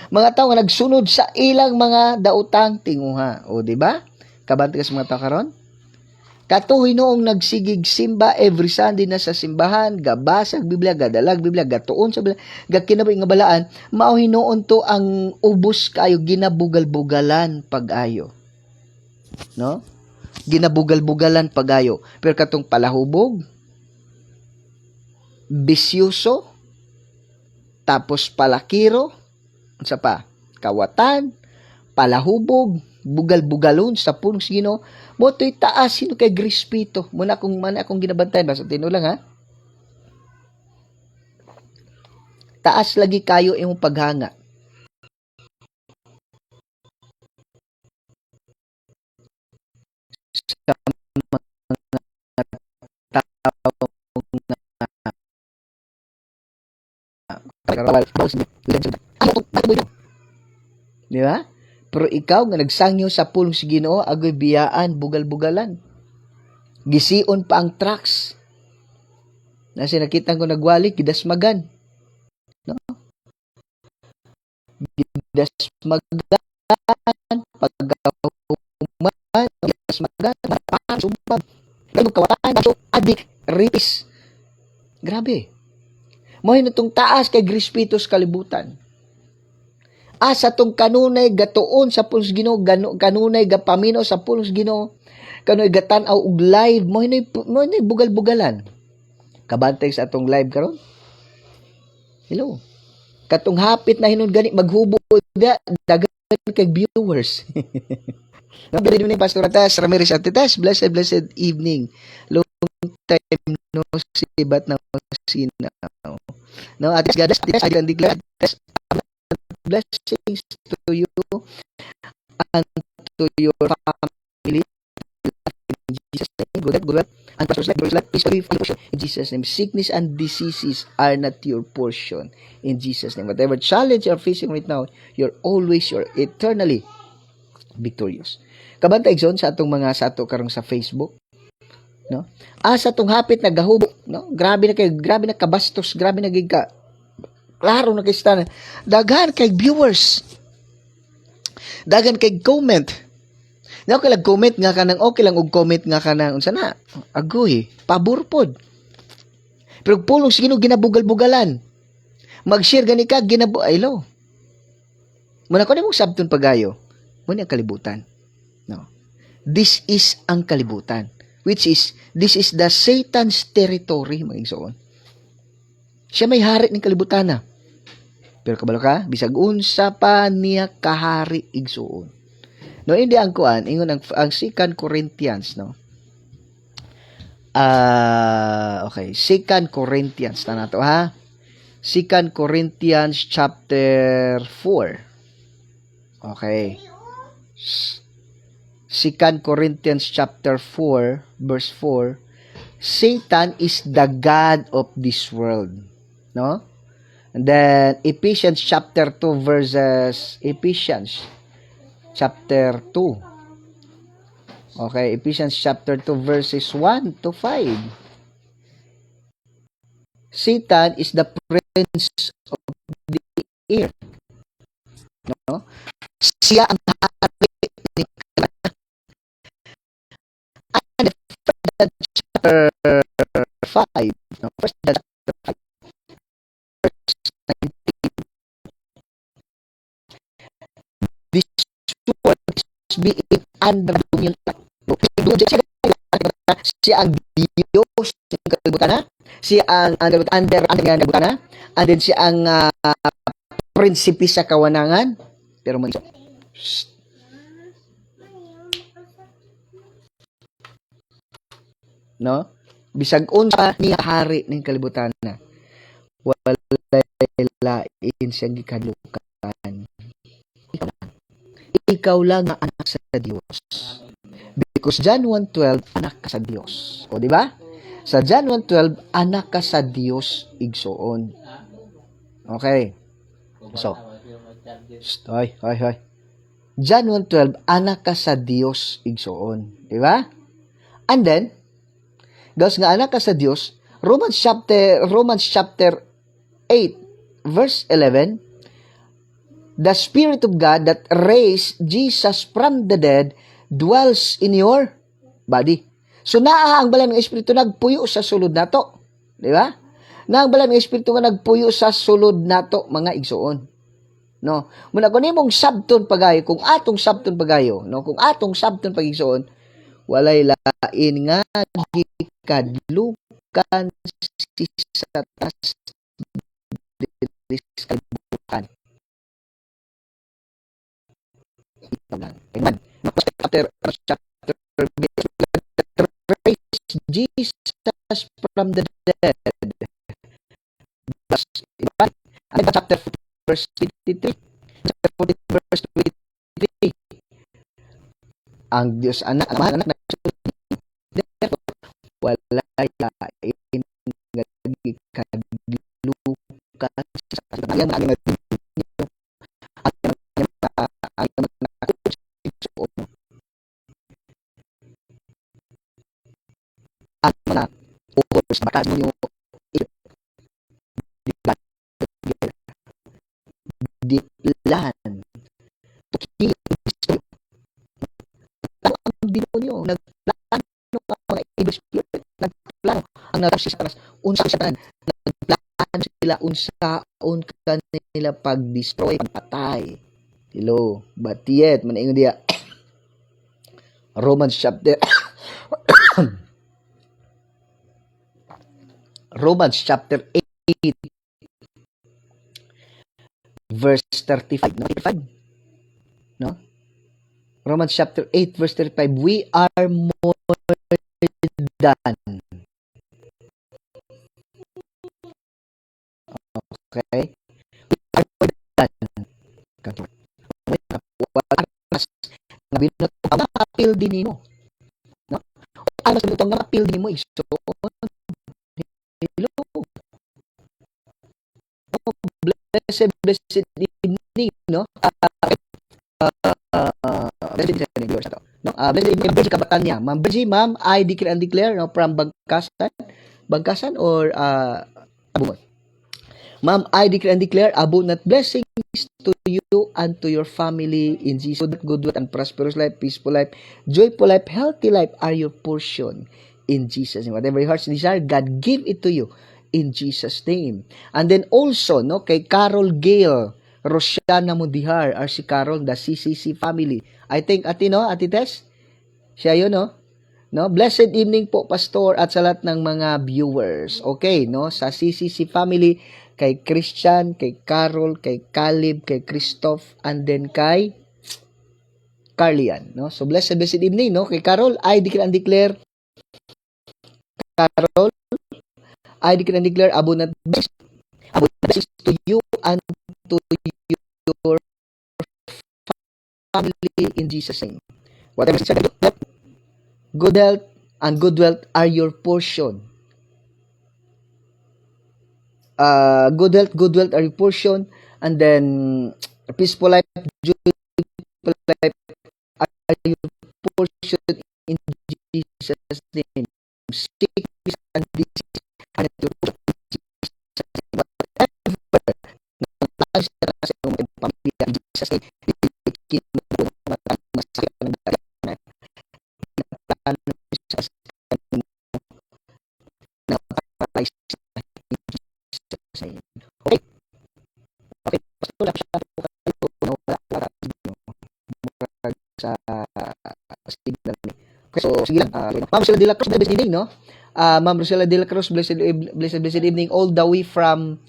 mga tao nga nagsunod sa ilang mga daotang tinguha. O di ba? Kabantay sa mga tao karon. Katuhoy noong nagsigig simba every Sunday na sa simbahan, gabasag Biblia, gadalag Biblia, gatuon sa Biblia, gakinabuhi nga balaan, mao hinuon to ang ubos kayo ginabugal-bugalan pag-ayo. No? Ginabugal-bugalan pagayo. Pero katong palahubog, bisyoso, tapos palakiro, sa pa, kawatan, palahubog, bugal-bugalon sa pulong sa Ginoo, mo to'y taas sino kay grispito. Muna akong ginabantayan, basta tinulang ha. taas lagi kayo imong paghanga. Sa di ba? Pero ikaw nga nagsangyo sa pulong si Ginoo, agoy biyaan, bugal-bugalan. Gisiun pa ang tracks. Nasi nakita ko nagwalik, gidasmagan. No? Gidasmagan, pagkahuman, gidasmagan, marapan, sumpag. Ganun kawatan, adik, ripis. Grabe. Mo hinutong taas kay grispitos kalibutan. Asa tong kanunay gatuon sa pulos Ginoo, kanunay gapaminaw sa pulos Ginoo, kanoy gatan-aw og live mo hinay bugal-bugalan. Kabantay sa atong live karon. Hello. Katong hapit na hinud gani maghubog dagan kay viewers. Nabili ni Pastor Atas Ramirez Atitas, blessed evening. Long time no see but now see now. No, Atis Gadas, I can declare blessings to you and to your family in Jesus' name. Good. And pastor's life, peace be in Jesus' name. Sickness and diseases are not your portion in Jesus' name. Whatever challenge you're facing right now, you're eternally victorious. Kabantay zon sa atong mga sato karong sa Facebook, no? Sa atong hapit nagahubog, no? Grabe na kabastos, grabe na gid ka. Klaro na kay stan. Daghan kay viewers. Daghan kay comment. Nga kay comment nga kanang okay lang og comment nga kanang unsa na? Agoy, pabor pod. Pero pulong sige ginabugal-bugalan. Mag-share gani ka aylo. Muna ko nimong sabton pagayo. Muna ang kalibutan. No. This is ang kalibutan. This is the Satan's territory, mga igsoon. Siya may hari ng kalibutan na. Pero kabalo ka, bisag unsa pa niya kahari igsuon. No, hindi ang kuan, ingon ang 2 Corinthians, no. Okay, 2 Corinthians ta nato ha. 2 Corinthians chapter 4. Okay. 2 Corinthians chapter 4 verse 4. Satan is the god of this world, no? And then Ephesians chapter 2 Ephesians chapter 2. Okay, Ephesians chapter 2 verses 1 to 5. Satan is the prince of the air. No? Siya ang hari ni chapter 5. No? First chapter 5. This world is being under dominion. Siya ang Diyos ng kalibutan, siya ang under kalibutan, and then siya ang prinsipe sa kawanangan. Pero man no, bisag unsa niya hari ng kalibutan na walay lain siyang gikadukan. Ikaw lang ang anak sa Diyos. Because John 1:12, anak ka sa Diyos. O, di ba? Sa John 1:12, anak ka sa Diyos igsoon. Okay. So, hoy. John 1:12, anak ka sa Diyos igsoon. Di ba? And then, gawas nga anak ka sa Diyos, Romans chapter 8, verse 11, the Spirit of God that raised Jesus from the dead dwells in your body. So, naa ang balan ng Espiritu nagpuyo sa sulod nato. Di ba? Na ang balan ng Espiritu nga nagpuyo sa sulod nato, mga igsoon. No? Muna kung nimong sabton pagayo, kung atong sabton pagayo, no? Kung atong sabton pag-igsoon, walay lain nga gikadlukan si Satan kalibutan. Amen. Chapter Jesus from the dead. Ano ba chapter 40 verse 23? Chapter 40 verse 23. Ang Diyos anak, amahan anak na wala yain nga kadlukan sa ang ang mga oras baka mo diplan ang demonyo nagplano ang mga evil spirit nagplano ang nagsis sa unsa sa tanan nagplano sila unsaon kanila pag-destroy pagpatay hello but yet man dia Romans chapter Romans chapter 8 verse 35 no 35 no Romans chapter 8 verse 35 we are more than okay we are more than nga binot mapil din mo no ano sa butang mapil din mo iso hello blessed evening no blessed evening viewers ato no blessed evening Virgie Kabatanya ma'am Virgie ma'am I declare and declare no from Bangkasan or Abungon ma'am I declare and declare abundant blessings to you and to your family in Jesus good and prosperous life peaceful life joyful life healthy life are your portion in Jesus name whatever your heart's desire God give it to you in Jesus name and then also no kay Carol Gale Rosiana Mudihar or si Carol the CCC family I think ati Tess siya yun no blessed evening po pastor at sa lahat ng mga viewers okay no sa CCC family kay Christian kay Carol kay Caleb kay Christoph and then kay Carlian no so blessed evening no kay Carol I declare and declare Carol I declare and declare abundant blessings to you and to your family in Jesus name whatever is good health and good wealth are your portion good health good wealth are your portion and then peaceful life joyful life are your portion in Jesus name sickness and disease are your portion sa iyong pamilya in Jesus name sa signal ni. Okay, so sige lang. Ma'am Rosella de la Cruz, blessed evening, no? Ma'am Rosella de la Cruz, blessed evening all the way from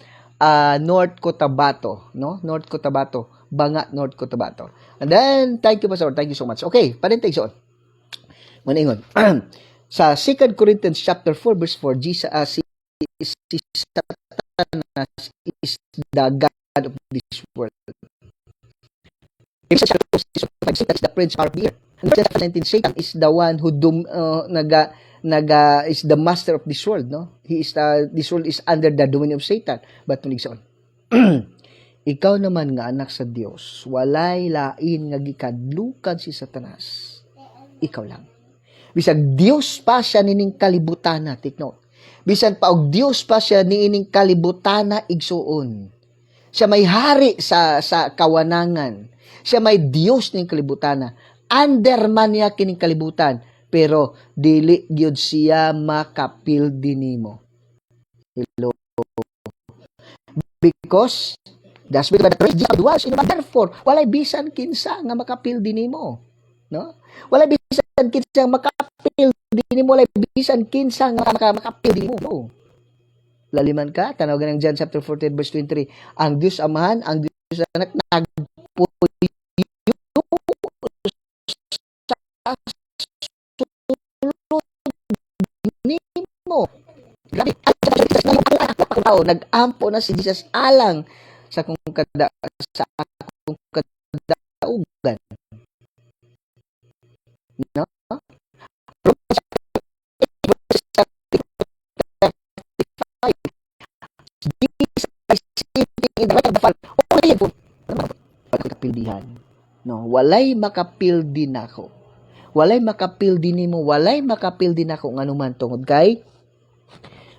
North Cotabato, no? North Cotabato, Banga, North Cotabato. And then, thank you, Pastor. Thank you so much. Okay, panintig so. Maningon. Sa 2 Corinthians chapter 4 verse 4, Jesus si Satanas is the God of this world. Satan is the prince of the air. And verse 19, Satan is the one who is the master of this world, no? This world is under the dominion of Satan. But manigsoon. Ikaw naman nga anak sa Dios, walay lain nga gikadlukan si Satanas. Ikaw lang. Bisag Dios pa siya nining kalibutana, take note. Bisan pa og Dios pa siya niining kalibutana igsuon. Siya may hari sa kawanangan. Siya may Dios ning kalibutana. Under man niya kining kalibutan, pero dili gyud siya makapildi nimo. Hello. Because that's because the was in therefore walay bisan kinsa nga makapildi nimo, no? Walay bisan kinsa makapildi nimo, walay bisan kinsa nga makapildi nimo. No? Laliman ka, tanaw ganang John chapter 14 verse 23. Ang Dios Amahan, ang Dios Anak nagpuyo nimo. Grabe, nag-ampo na si Jesus alang sa akong sa akong kadaugan, no? Romans 8:35, Jesus is sitting in the right of the Father. Okay po. Walay makapildihan. No, walay makapildi nako. Walay makapildi nimo, walay makapildi nako nganuman tungod kay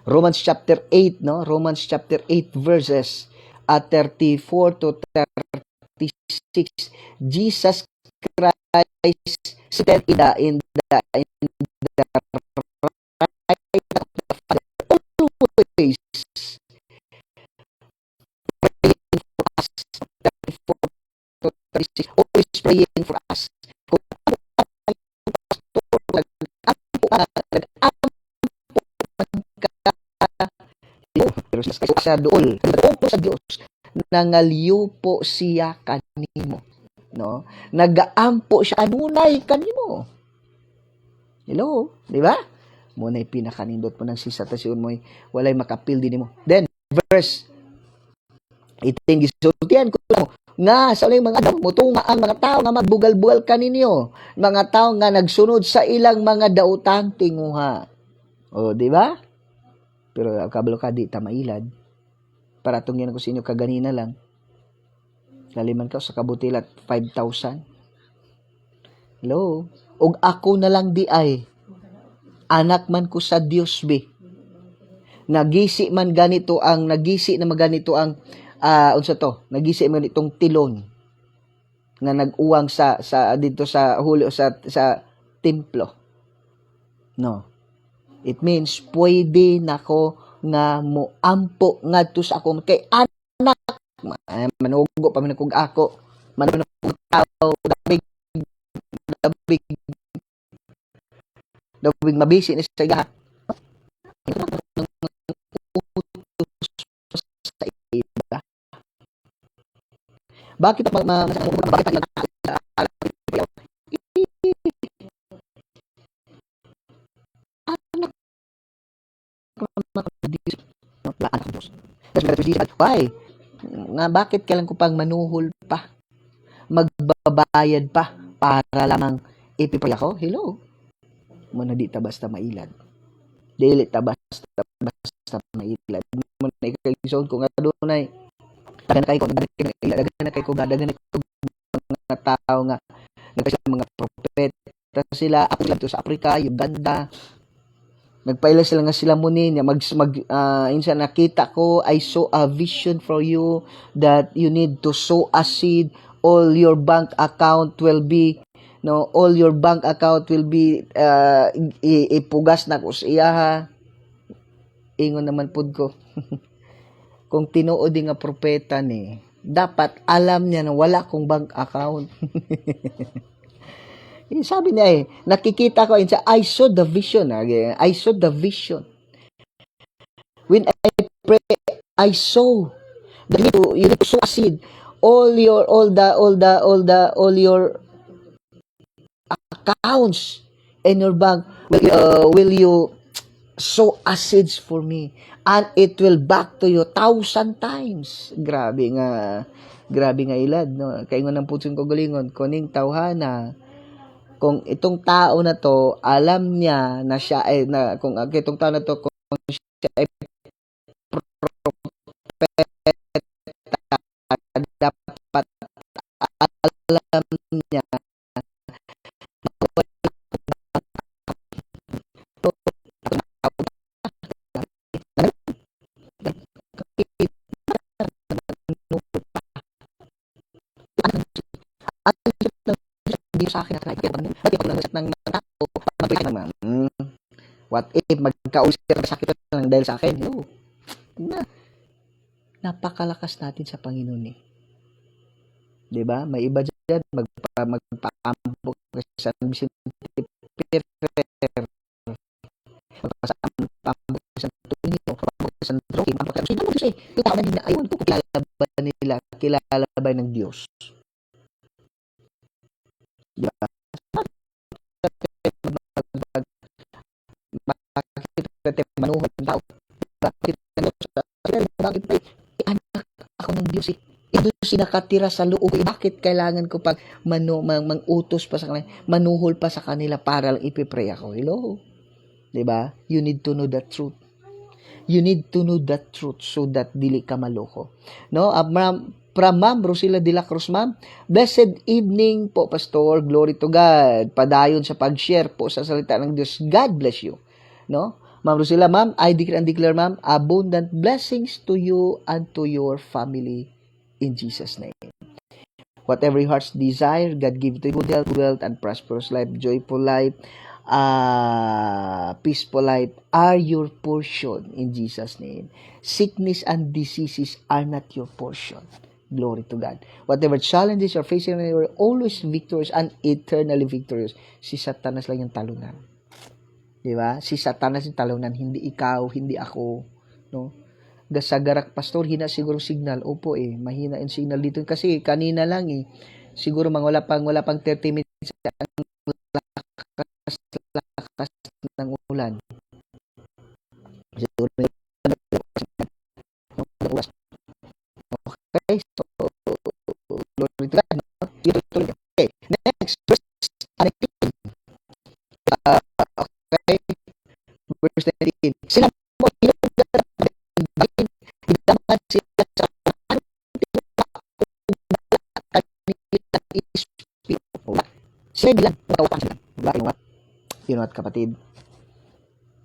Romans chapter 8, no? Romans chapter 8 verses 34 to 36. Jesus Christ seated in the right of the Father, always praying for us. 34 to 36, always praying for us. Kung pero sa dool sa Dios nangaliw po siya kanimo, no? Nagaampo siya kanunay kanimo. Hello, di ba? Mo nay pinakanindot mo ng sisatasyon mo walay makapildi nimo. Then verse iting gisultian ko nga sa uling mga mutunga ang mga tao nga magbugal-bugal kaninyo, mga tao nga nagsunod sa ilang mga daotang tinguha. O, di ba? Pero kabalo ka di ta mailad. Para tungyan ko sa inyo kaganina lang. Kaliman ka sa kabutilat 5,000. Hello? Og ako na lang di ay anak man ko sa Dios be. Nagisi na maganito ang unsa to? Nagisi man itong tilon nga nag-uwang sa dito sa Hulyo sa templo. No. It means pwede nako nga moampo ngadto sa ako kay anak manugo pa man kog ako manugo tao dabig mabisi ni sa gaha sa iba. Bakit why? Nga bakit kailan ko pang manuhol pa? Magbabayad pa para lamang ipipray ako? Hello? Muna di ta basta mailad. Dili ta basta mailad. Muna ikagsoon ko nga dunay dagan kay ko mga tao nga mga propeta sila dito sa Africa, Uganda. Nagpaila sila nga sila muni niya insa nakita ko I saw a vision for you that you need to sow a seed. All your bank account will be all your bank account will be ipugas na ko siya ha. Ingon naman pud ko. Kung tinuod nga propeta ni dapat alam niya na wala kong bank account. Sabi niya nakikita ko I saw the vision. I saw the vision. When I pray, I saw that you need to sow a seed. All your accounts in your bank will you sow a seeds for me and it will back to you 1,000 times. Grabe nga ilad, no? Kay ngon ang putson ko galingon kuning tawhana. Kung itong tao na to, alam niya na siya kung itong tao na to, kung siya ay propeta, dapat alam niya sa akin at ng tao what if magkaulit sa sakit ng dahil sa akin? No. Napakalakas natin sa Panginoon eh. 'Di ba? May iba diyan magpaambok sa Vicente Ferrer. Magpaambok sa Tonino, sa Rocky, magpaambok sa Diyos eh. Kaya na din ayun ko kilala ba ng Diyos? Di ba? Bakit manuhol ng tao? Bakit anak ako ng Diyos eh. Doon siya nakatira sa loob. Bakit kailangan ko pag mangutos pa sa kanila, manuhol pa sa kanila para lang ipipray ako? Hello? Diba? You need to know the truth. You need to know the truth so that dili ka maloko. No? From Ma'am Rosila de la Cruz, Ma'am. Blessed evening po, Pastor. Glory to God. Padayon sa pag-share po sa salita ng Diyos. God bless you. No? Ma'am Rosila, Ma'am, I decree and declare, Ma'am, abundant blessings to you and to your family in Jesus' name. Whatever your heart's desire, God give to you good health, wealth, and prosperous life, joyful life, peaceful life are your portion in Jesus' name. Sickness and diseases are not your portion. Glory to God. Whatever challenges you're facing, you're always victorious and eternally victorious. Si Satanas lang yung talunan. Diba? Si Satanas yung talunan, hindi ikaw, hindi ako. No? Gasagarak, Pastor, hina siguro signal. Opo mahina yung signal dito. Kasi kanina lang siguro wala pang 30 minutes lakas ng ulan. Siguro okay, so glory to God. No? Okay, next, verse 19. Okay, verse 19. Sila mo hidaman sila sa sila bilang matawang sila. You know what, kapatid?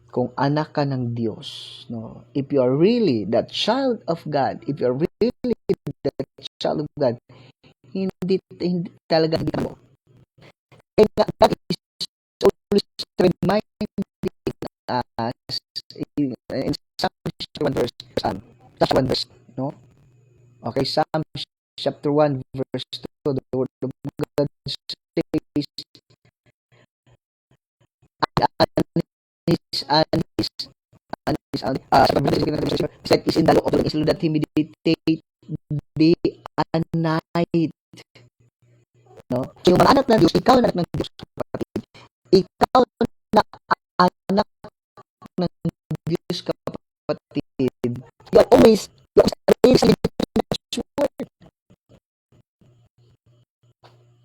Kung anak ka ng Diyos, no? If you are really that child of God, if you are really that child of God, hindi talaga hindi mo. Kaya that is always reminding us in Psalm chapter 1 verse, chapter 1 verse, no? Okay, Psalm chapter 1 verse 2, the word of God says, set is in the law of the Lord, that he meditate day and night. No? So yung mga anak ng Diyos, ikaw na anak ng Diyos, kapatid. Ikaw na anak ng Diyos, kapatid. You are always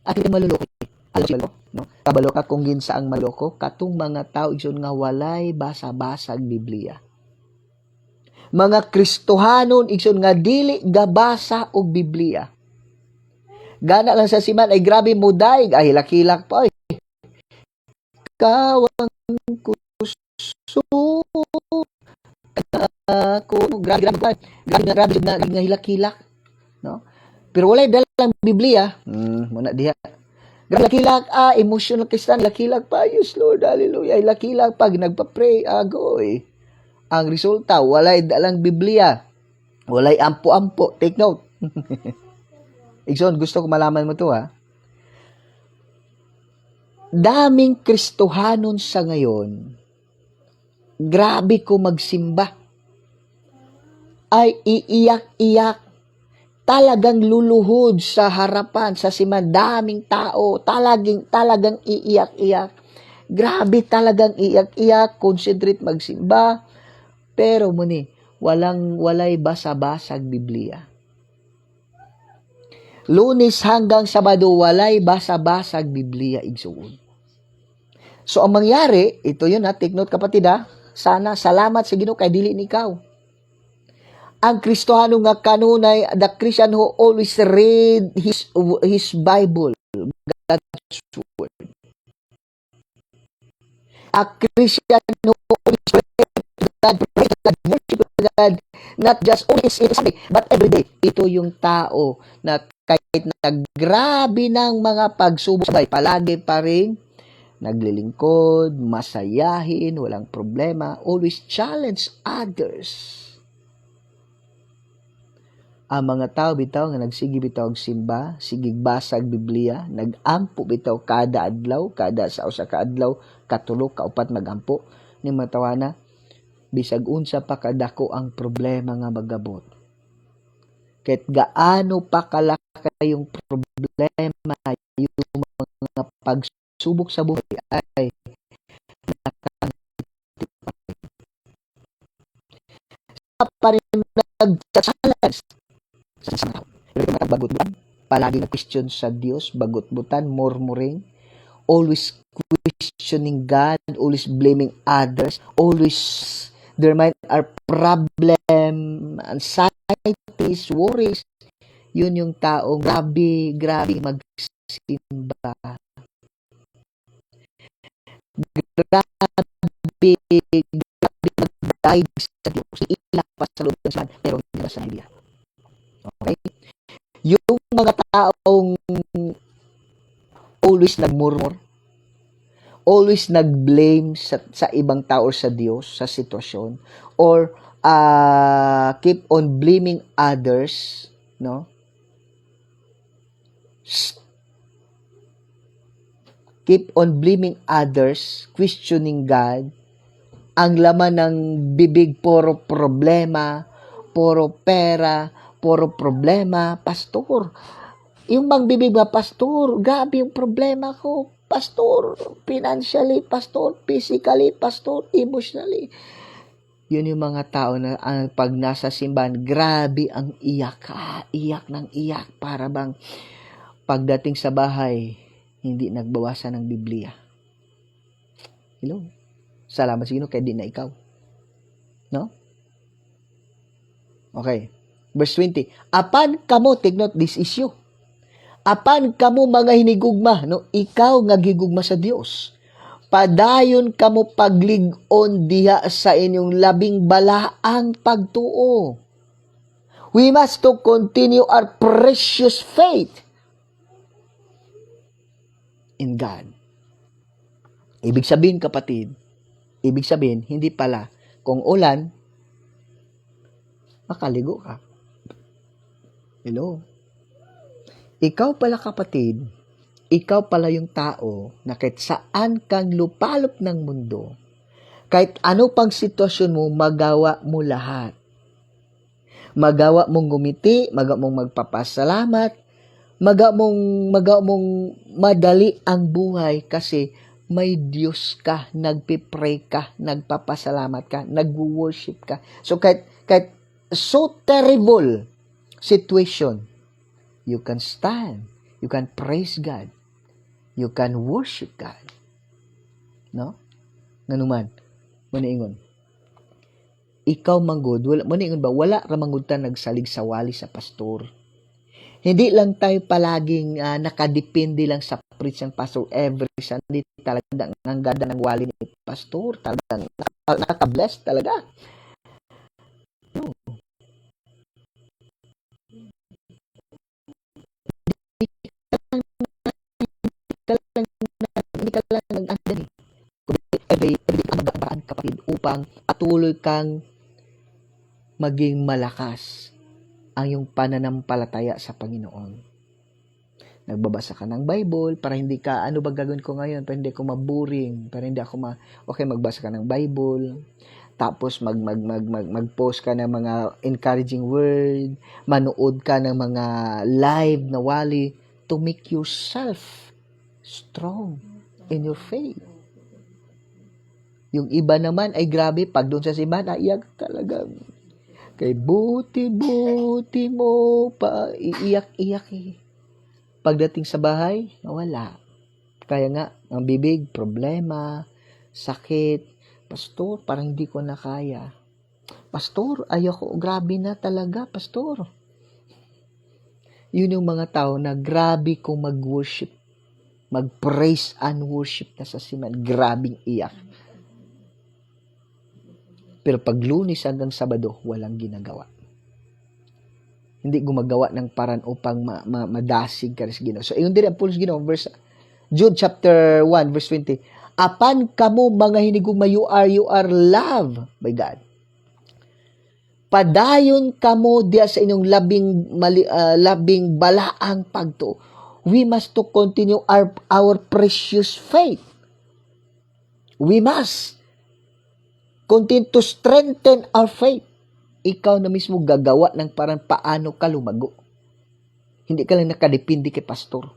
at hindi maluloko. Alam mo, no? Kabalo ka kung ginsaang maloko, katong mga tao igsoon nga walay basa-basag Biblia. Mga Kristohanon igsoon nga dili gabasa og Biblia. Gana lang sa siman ay grabe mo daig, ay hilak-hilak pa. Kawang kuso ko grabe na hilak-hilak, no? Pero walay dalang Biblia, muna diha. Hilak-hilak emotional Christian, hilak-hilak pa, yes Lord, hallelujah, hilak-hilak pag nagpa-pray, agoy. Ang resulta, walay dalang Biblia, walay ampo-ampo. Take note. Igsoon, gusto ko malaman mo to ha. Daming Kristohanon sa ngayon, grabe ko magsimba, ay iiyak-iyak, talagang luluhod sa harapan, sa daming tao, talagang iiyak-iyak. Grabe talagang iiyak-iyak, concentrate magsimba, pero muni, walay basa-basag Biblia. Lunes hanggang Sabado, walay basa-basag Biblia igsuon. So, ang mangyari, ito yun ha, take note kapatid ha, sana, salamat sa Ginoo kay dili ni ikaw. Ang Kristohano nga kanunay, the Christian who always read his Bible, God's Word. A Christian who always read God, praise God, worship God, not just only Sunday, but every day. Ito yung tao na kahit naggrabe ng mga pagsubok sabay, palagi pa rin naglilingkod, masayahin, walang problema, always challenge others. Ang mga tao bitaw nga nagsigi bitaw og simba, sigig basag Biblia, nagampo bitaw kada adlaw, kada sa usa ka adlaw, katulo, kaupat magampo ni matawana bisag unsa pa kadako ang problema nga magabot. Kahit gaano pa kalaki yung problema, yung mga pagsubok sa buhay ay pa rin nag-challenge sa bagot-butan, palagi nag-question sa Dios, bagot-butan, murmuring, always questioning God, always blaming others, always their mind are problem, anxieties, worries. Yun yung taong grabe magsimba. Grabe magdahig sa Diyos. Iilak pa sa loob ng simbahan, pero hindi na sa Biblia. Okay? Yung mga taong always nagmurmur, always nag-blame sa ibang tao or sa Diyos, sa sitwasyon, or keep on blaming others, no? Keep on blaming others, questioning God, ang laman ng bibig puro problema, puro pera, puro problema, pastor. Yung bang bibig ba, pastor, grabe yung problema ko, pastor, financially, pastor, physically, pastor, emotionally. Yun yung mga tao na pag nasa simbahan, grabe ang iyak ng iyak, para bang pagdating sa bahay, hindi nagbawasan ng Biblia. Hello? Salamat sa Ginoo kay di na ikaw. No? Okay. Verse 20. Apan kamo, take note this issue. Apan kamo mga hinigugma, no? Ikaw nga gigugma sa Dios. Padayon kamo paglig-on diha sa inyong labing balaang pagtuo. We must to continue our precious faith in God. Ibig sabihin, kapatid, hindi pala, kung ulan, makaligo ka. Hello? Ikaw pala, kapatid, ikaw pala yung tao na kahit saan kang lupalop ng mundo, kahit ano pang sitwasyon mo, magawa mo lahat. Magawa mong gumiti, magawa mong magpapasalamat, magawa mong madali ang buhay kasi may Diyos ka, nagpipray ka, nagpapasalamat ka, nagwo-worship ka. So kahit so terrible situation, you can stand, you can praise God, you can worship God. No? Nganuman, maniingon. Ikaw manggod, maniingon ba, wala ra manggod ta nagsalig sa wali sa pastor. Hindi lang tayo palaging nakadepende lang sa preach ng pastor every Sunday. Talagang ang ganda ng wali ni pastor. Talagang nakaka-bless talaga. No. Hindi ka lang nag-andan eh. Every ka magdaan, kapatid, upang patuloy kang maging malakas ang iyong pananampalataya sa Panginoon. Nagbabasa ka ng Bible para hindi ka, ano ba gagawin ko ngayon? Para hindi ako maboring, para hindi ako okay, magbasa ka ng Bible, tapos mag-post ka ng mga encouraging word, manood ka ng mga live na wali to make yourself strong in your faith. Yung iba naman ay grabe, pag doon sa simbahan, iyak talaga. Kay buti mo pa, iiyak-iyak eh. Pagdating sa bahay, nawala. Kaya nga, ang bibig, problema, sakit. Pastor, parang hindi ko na kaya. Pastor, ayoko, grabe na talaga, pastor. Yun yung mga tao na grabe kong mag-worship, mag-praise and worship na sa simbahan. Grabing iyak. Pero pag Lunes hanggang Sabado, walang ginagawa. Hindi gumagawa ng paraan upang madasig ka sa Ginoo. So, yun din ang pulos Ginoo, Jude chapter 1, verse 20. Apan kamo mga hinigugma, you are loved by God. Padayon kamo diya sa inyong labing balaang pagtuo. We must to continue our precious faith. We must continue to strengthen our faith. Ikaw na mismo gagawa ng parang paano ka lumago. Hindi ka lang nakadepende kay pastor.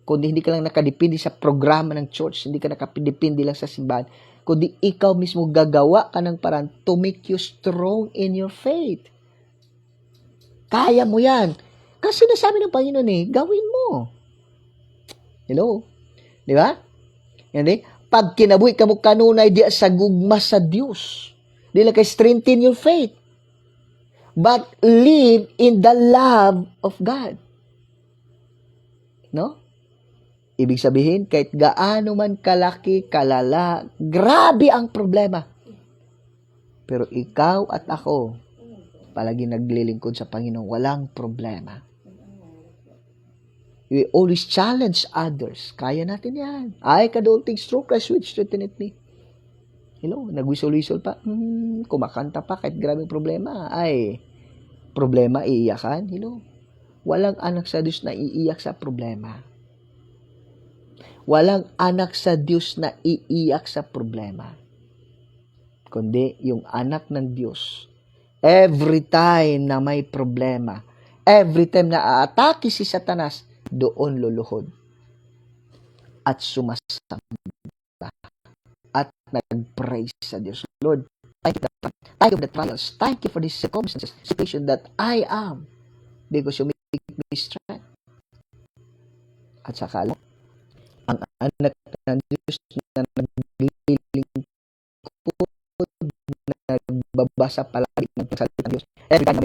Kundi hindi ka lang nakadepende sa programa ng church. Hindi ka nakadepende lang sa simbahan. Kundi ikaw mismo gagawa ka ng parang to make you strong in your faith. Kaya mo yan. Kasi nasabi ng Panginoon gawin mo. Hello? Di ba? Hindi? Pag kinabuhi ka mo kanunay di sa gugma sa Dios. Di lang kay strengthen your faith. But live in the love of God. No? Ibig sabihin, kahit gaano man kalaki, kalala, grabe ang problema. Pero ikaw at ako, palagi naglilingkod sa Panginoon, walang problema. We always challenge others. Kaya natin yan. I can do all things through Christ which strengtheneth me. Hello, nagwisol-wisol pa. Kumakanta pa kahit grabe problema. Ay, problema, iiyakan. Hello. Walang anak sa Diyos na iiyak sa problema. Walang anak sa Diyos na iiyak sa problema. Kundi yung anak ng Diyos, every time na may problema, every time na aatake si Satanas, doon luluhod at sumasamba at nag-praise sa Diyos. Lord, thank you for the trials. Thank you for this circumstances, situation that I am, because you make me strength. At saka, ang anak ng Diyos na naglilingkod, nagbabasa palagi ng salita ng Diyos, every time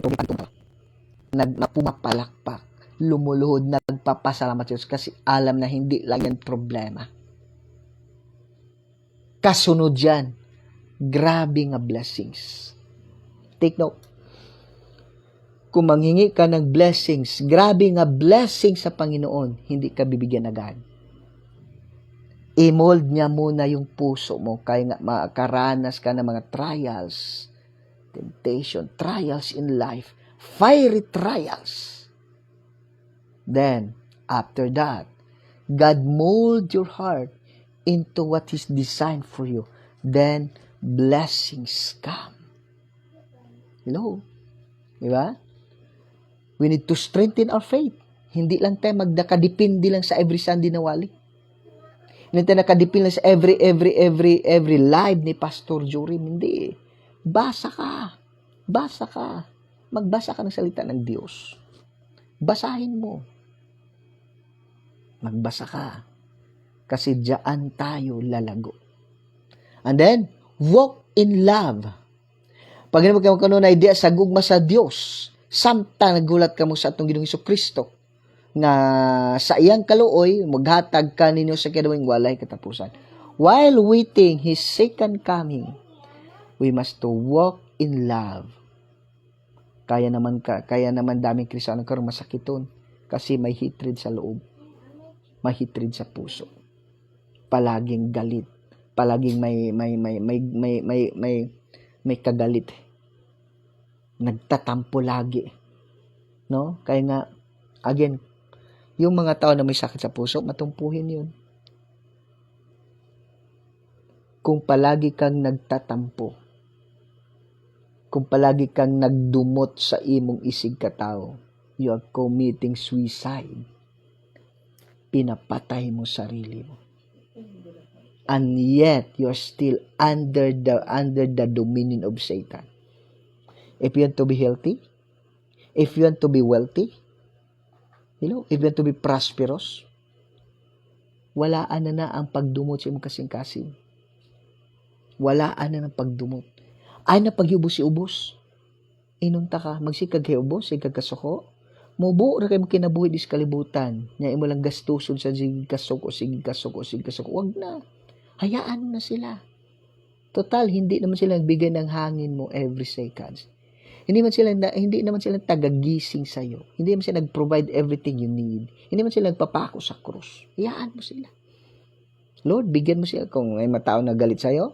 na pumapalakpak, lumuluhod, nagpapasalamat Diyos kasi alam na hindi lang yan problema. Kasunod yan, grabe nga blessings. Take note. Kung manghingi ka ng blessings, grabe nga blessings sa Panginoon, hindi ka bibigyan agad. I-mold niya muna yung puso mo, kaya nga makaranas ka ng mga trials, temptation, trials in life, fiery trials. Then, after that, God mold your heart into what He's designed for you. Then, blessings come. Hello? Diba? We need to strengthen our faith. Hindi lang tayo magdakadipindi lang sa every Sunday na wali. Hindi tayo nakadipindi lang sa every live ni Pastor Jorim. Hindi. Basa ka. Basa ka. Magbasa ka ng salita ng Diyos. Basahin mo. Magbasa ka. Kasi diyan tayo lalago. And then, walk in love. Pag naman kayo kanunay idea sa gugma sa Diyos, samtang nagulat ka mo sa atong Ginoong Hesukristo, nga sa iyang kaluoy, maghatag ka ninyo sa kinawing walay katapusan. While waiting His second coming, we must to walk in love. Kaya naman daming Kristiyano karon masakiton kasi may hatred sa loob. May hatred sa puso. Palaging galit, palaging may kagalit. Nagtatampo lagi. No? Kaya nga again, yung mga tao na may sakit sa puso, matumpuhin yun. Kung palagi kang nagtatampo, kung palagi kang nagdumot sa imong isig katao, you are committing suicide. Pinapatay mo sarili mo. And yet, you are still under the dominion of Satan. If you want to be healthy, if you want to be wealthy, if you want to be prosperous, walaan na ang pagdumot sa imong kasing-kasing. Walaan na ng pagdumot. Ay na pagyubos-ubos. Inunta ka, magsikag kay ubos, sikag kasuko. Mubo ra kay kinabuhi dis kalibutan. Nya imo lang gastuson sa sige kasuko. Wag na. Hayaan na sila. Total, hindi naman sila nagbigay ng hangin mo every seconds. Hindi naman sila tagagising sa iyo. Hindi naman sila nag-provide everything you need. Hindi naman sila nagpapako sa krus. Hayaan mo sila. Lord, bigyan mo sila kung may matao na galit sa iyo.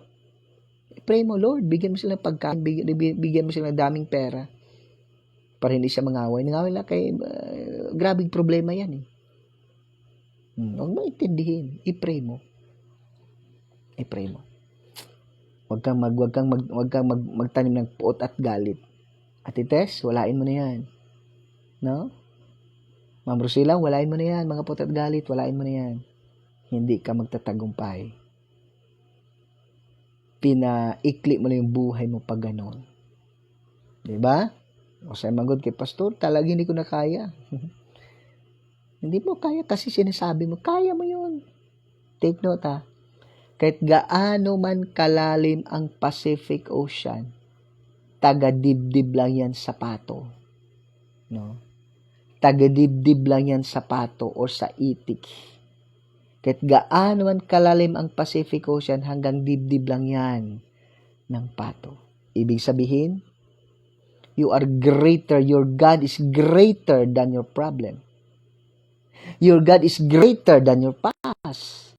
Pray mo, Lord, bigyan mo sila ng pagkain, bigyan mo sila ng daming pera para hindi siya mangaway. Nangaway lang kay grabing problema yan eh. Huwag mo intindihin. I-pray mo. I-pray mo. Huwag kang magtanim ng puot at galit. Ate Tess, walain mo na yan. No? Ma'am Rosila, walain mo na yan. Mga puot at galit, walain mo na yan. Hindi ka magtatagumpay. Pinaikli mo na yung buhay mo pag ganon. Diba? O sa magod kay pastor, talaga hindi ko na kaya. Hindi mo kaya kasi sinasabi mo, kaya mo yun. Take note ha. Kahit gaano man kalalim ang Pacific Ocean, taga-dibdib lang yan sa pato. No? Taga-dibdib lang yan sa pato o sa itik. Kahit gaano man kalalim ang Pacific Ocean, hanggang dibdib lang yan ng pato. Ibig sabihin, you are greater. Your God is greater than your problem. Your God is greater than your past.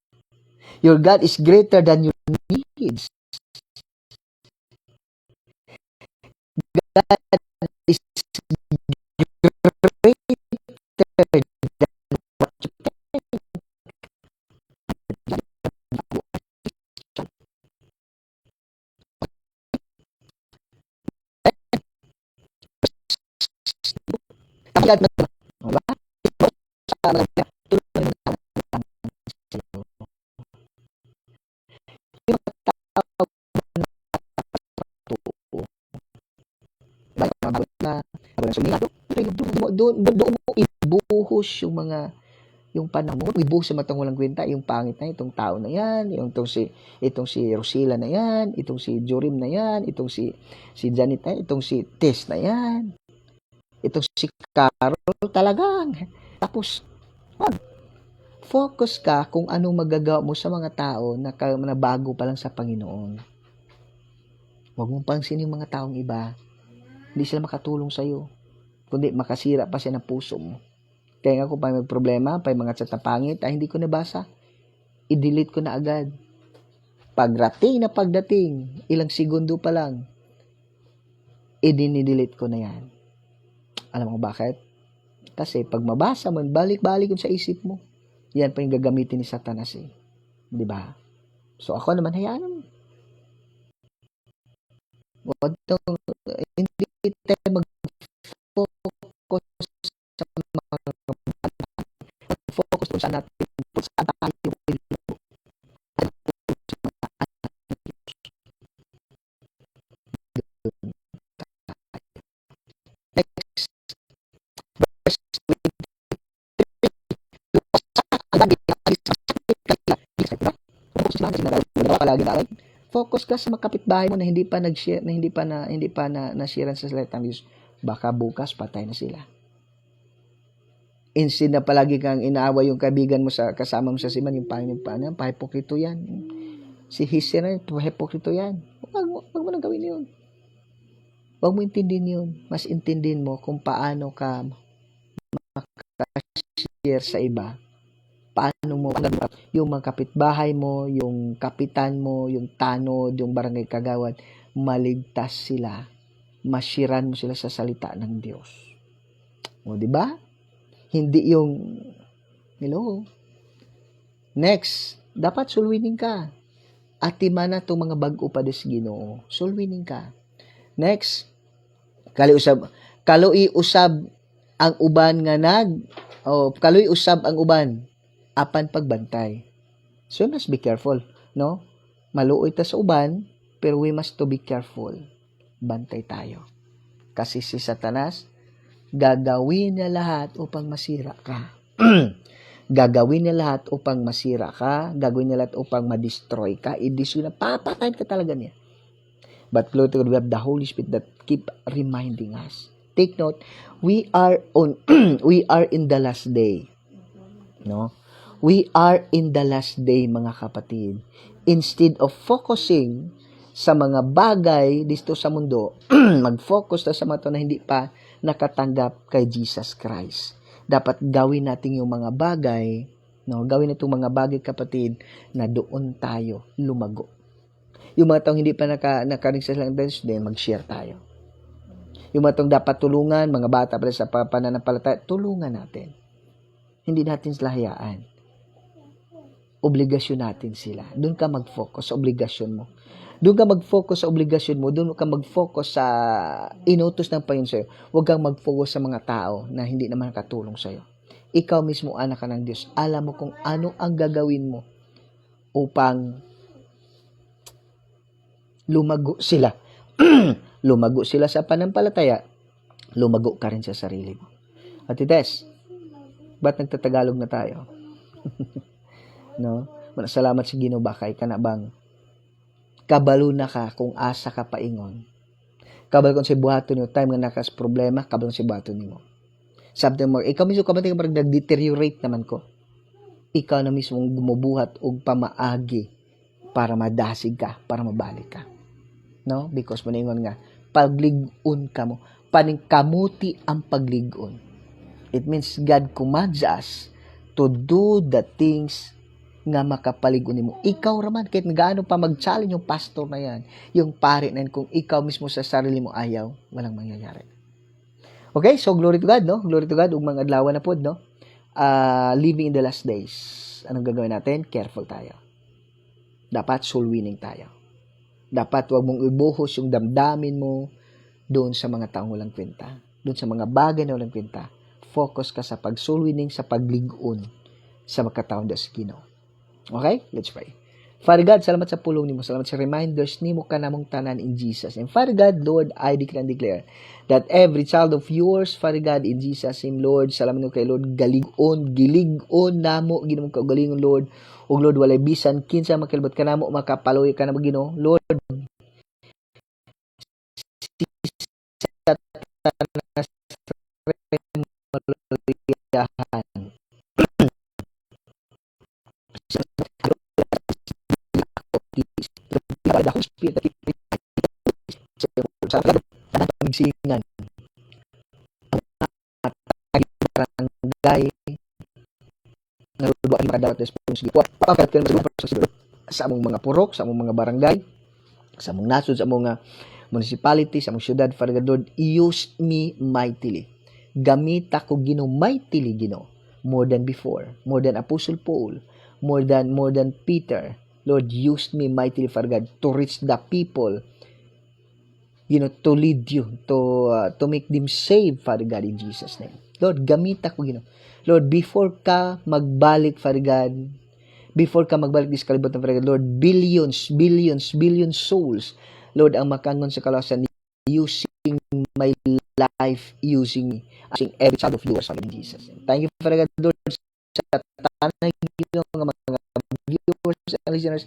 Your God is greater than your needs. God is greater than what you think. God mo, diba? Doon mo ibuhos yung panahon mo, ibuhos sa matang walang kwenta, yung pangit na itong tao na yan, itong si Rosila na yan, itong si Jorim na yan, itong si Janet na yan, itong si Tess na yan, itong si Carol talagang. Tapos, focus ka kung anong magagawa mo sa mga tao na bago pa lang sa Panginoon. Huwag mong pansinin yung mga taong iba. Hindi sila makatulong sa'yo. Kundi makasira pa siya ng puso mo. Kaya nga kung pa may problema, pa mga chat na pangit, hindi ko nabasa. I-delete ko na agad. Pagdating, ilang segundo pa lang, i-delete ko na yan. Alam mo bakit? Kasi pag mabasa mo, balik-balik sa isip mo. Yan pa yung gagamitin ni Satanas eh. Diba? So ako naman, hayaan mo. Hindi tayo mag-focus sa mga focus sa natin kung saan tayo next focus ka sa mga kapitbahay mo na hindi pa nag-share, na hindi pa na-share sa salita ng Diyos. Baka bukas patay na sila. Instead na palagi kang inaaway yung kaibigan mo sa kasama mo sa siman, yung pahipokrito yan. Si Hisi na, pahipokrito yan. Huwag mo nang gawin yun. Huwag mo intindihin yun. Mas intindihin mo kung paano ka makashare sa iba. Paano mo yung mga kapitbahay mo, yung kapitan mo, yung tanod, yung barangay kagawad, maligtas sila. Mashiran mo sila sa salita ng Diyos. O, di ba? Hindi yung, hello. Next, dapat sulwinin ka. Atimana itong mga bag-o pa des Ginoo. Sulwinin ka. Next, kaloy usab ang uban nga kaloy usab ang uban apan pagbantay. So, you must be careful, no? Maluoy ta sa uban, pero we must to be careful. Bantay tayo. Kasi si Satanas, gagawin niya lahat upang masira ka. Gagawin niya lahat upang masira ka. Gagawin niya lahat upang ma-destroy ka. I-destroy na, papatayin ka talaga niya. But glory to God, we have the Holy Spirit that keep reminding us. Take note, we are in the last day. No? We are in the last day, mga kapatid. Instead of focusing sa mga bagay dito sa mundo, mag-focus na sa mga na hindi pa nakatanggap kay Jesus Christ. Dapat gawin natin yung mga bagay, no? Gawin itong mga bagay, kapatid, na doon tayo lumago. Yung mga taong hindi pa nakaring sa Diyos, mag-share tayo. Yung mga taong dapat tulungan, mga bata pa sa pananampalataya, tulungan natin. Hindi natin sila hayaan. Obligasyon natin sila. Doon ka mag-focus sa obligasyon mo. Doon ka mag-focus sa obligasyon mo. Doon ka mag-focus sa inutos ng Panginoon sa'yo. Huwag kang mag-focus sa mga tao na hindi naman nakatulong sa'yo. Ikaw mismo, anak ka ng Diyos. Alam mo kung ano ang gagawin mo upang lumago sila. Lumago sila sa panampalataya. lumago ka rin sa sarili mo. At Tes, ba't nagtatagalog na tayo? No? Salamat sa Ginoo ba kay kana bang kabalo na ka kung asa ka paingon. Kabalo kung si buhaton nimo time nga nakas problema, kabalo si buhaton nimo. Sabdo mo, ikaw mismo kabalo nga nag-deteriorate naman ko. Ikaw na mismo gumubuhat og pamaagi para madasig ka, para mabalik ka. No? Because maningon nga, paglig-on ka mo. Paningkamuti ang paglig-on. It means God commands us to do the things nga makapalig-on mo. Ikaw raman, kahit gaano pa mag-challenge yung pastor na yan, yung pare na yan, kung ikaw mismo sa sarili mo ayaw, walang mangyayari. Okay, so glory to God, no? Glory to God, ug mga adlaw na pod, no? Living in the last days. Anong gagawin natin? Careful tayo. Dapat soul winning tayo. Dapat wag mong ibuhos yung damdamin mo doon sa mga taong walang kwenta. Doon sa mga bagay na walang kwenta. Focus ka sa pag-soul winning, sa paglig-on sa makataon sa Ginoo. Okay? Let's pray. Father God, salamat sa pulong nimo. Salamat sa reminders nimo kanamong tanan in Jesus. And Father God, Lord, I declare and declare that every child of yours, Father God, in Jesus' name, Lord, salamat nimo kay Lord, gilig-on namo, ginamong kaugalingon, Lord. O Lord, walay bisan, kinsa makilabot ka namo, makapaloy ka namo, Ginoo. Lord, sa tanan the Holy Spirit sa pagsingan barangay nga duwa ni kadawat responsibility papakat ka sa among mga purok, sa among mga barangay, sa among nasod, sa among municipality, sa among syudad. Father God, Lord, use me mightily. Gamit ako, Ginoo, mightily, Ginoo, more than before, more than Apostle Paul, more than Peter. Lord, use me mightily, Father God, to reach the people, to lead you, to make them saved, Father God, in Jesus' name. Lord, gamit ako, Lord, before ka magbalik, Father God, before ka magbalik sa kalibutan, Father God, Lord, billions souls, Lord, ang makangon sa kalawasan, using my life, using every child of yours, in Jesus' name. Thank you, Father God, Lord, sa tanay mga viewers and listeners,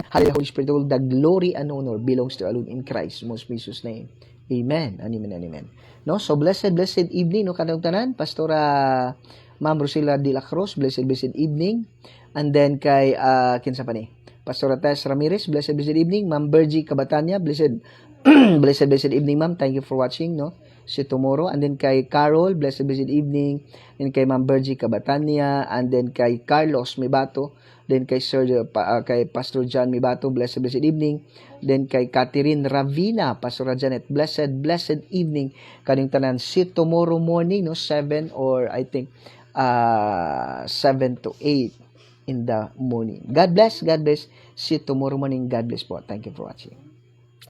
Hallelujah, Holy Spirit, all the glory and honor belongs to alone in Christ, most precious name. Amen. Amen. Amen. No, so blessed evening, no, kanang tanan, Pastora Ma'am Rosila de la Cruz, blessed evening. And then kay kinsa pa ni? Pastora Tess Ramirez, blessed evening. Ma'am Bergie Cabatania, blessed blessed evening, ma'am. Thank you for watching, no? See you tomorrow. And then kay Carol, blessed evening. And kay Ma'am Bergie Cabatania, and then kay Carlos Mibato, then kay kay Pastor John Mibato, blessed evening. Then kay Catherine Ravina, Pastor Janet, blessed evening. Kaning tanan, see tomorrow morning, no, 7 or I think 7 to 8 in the morning. God bless. See you tomorrow morning. God bless po. Thank you for watching.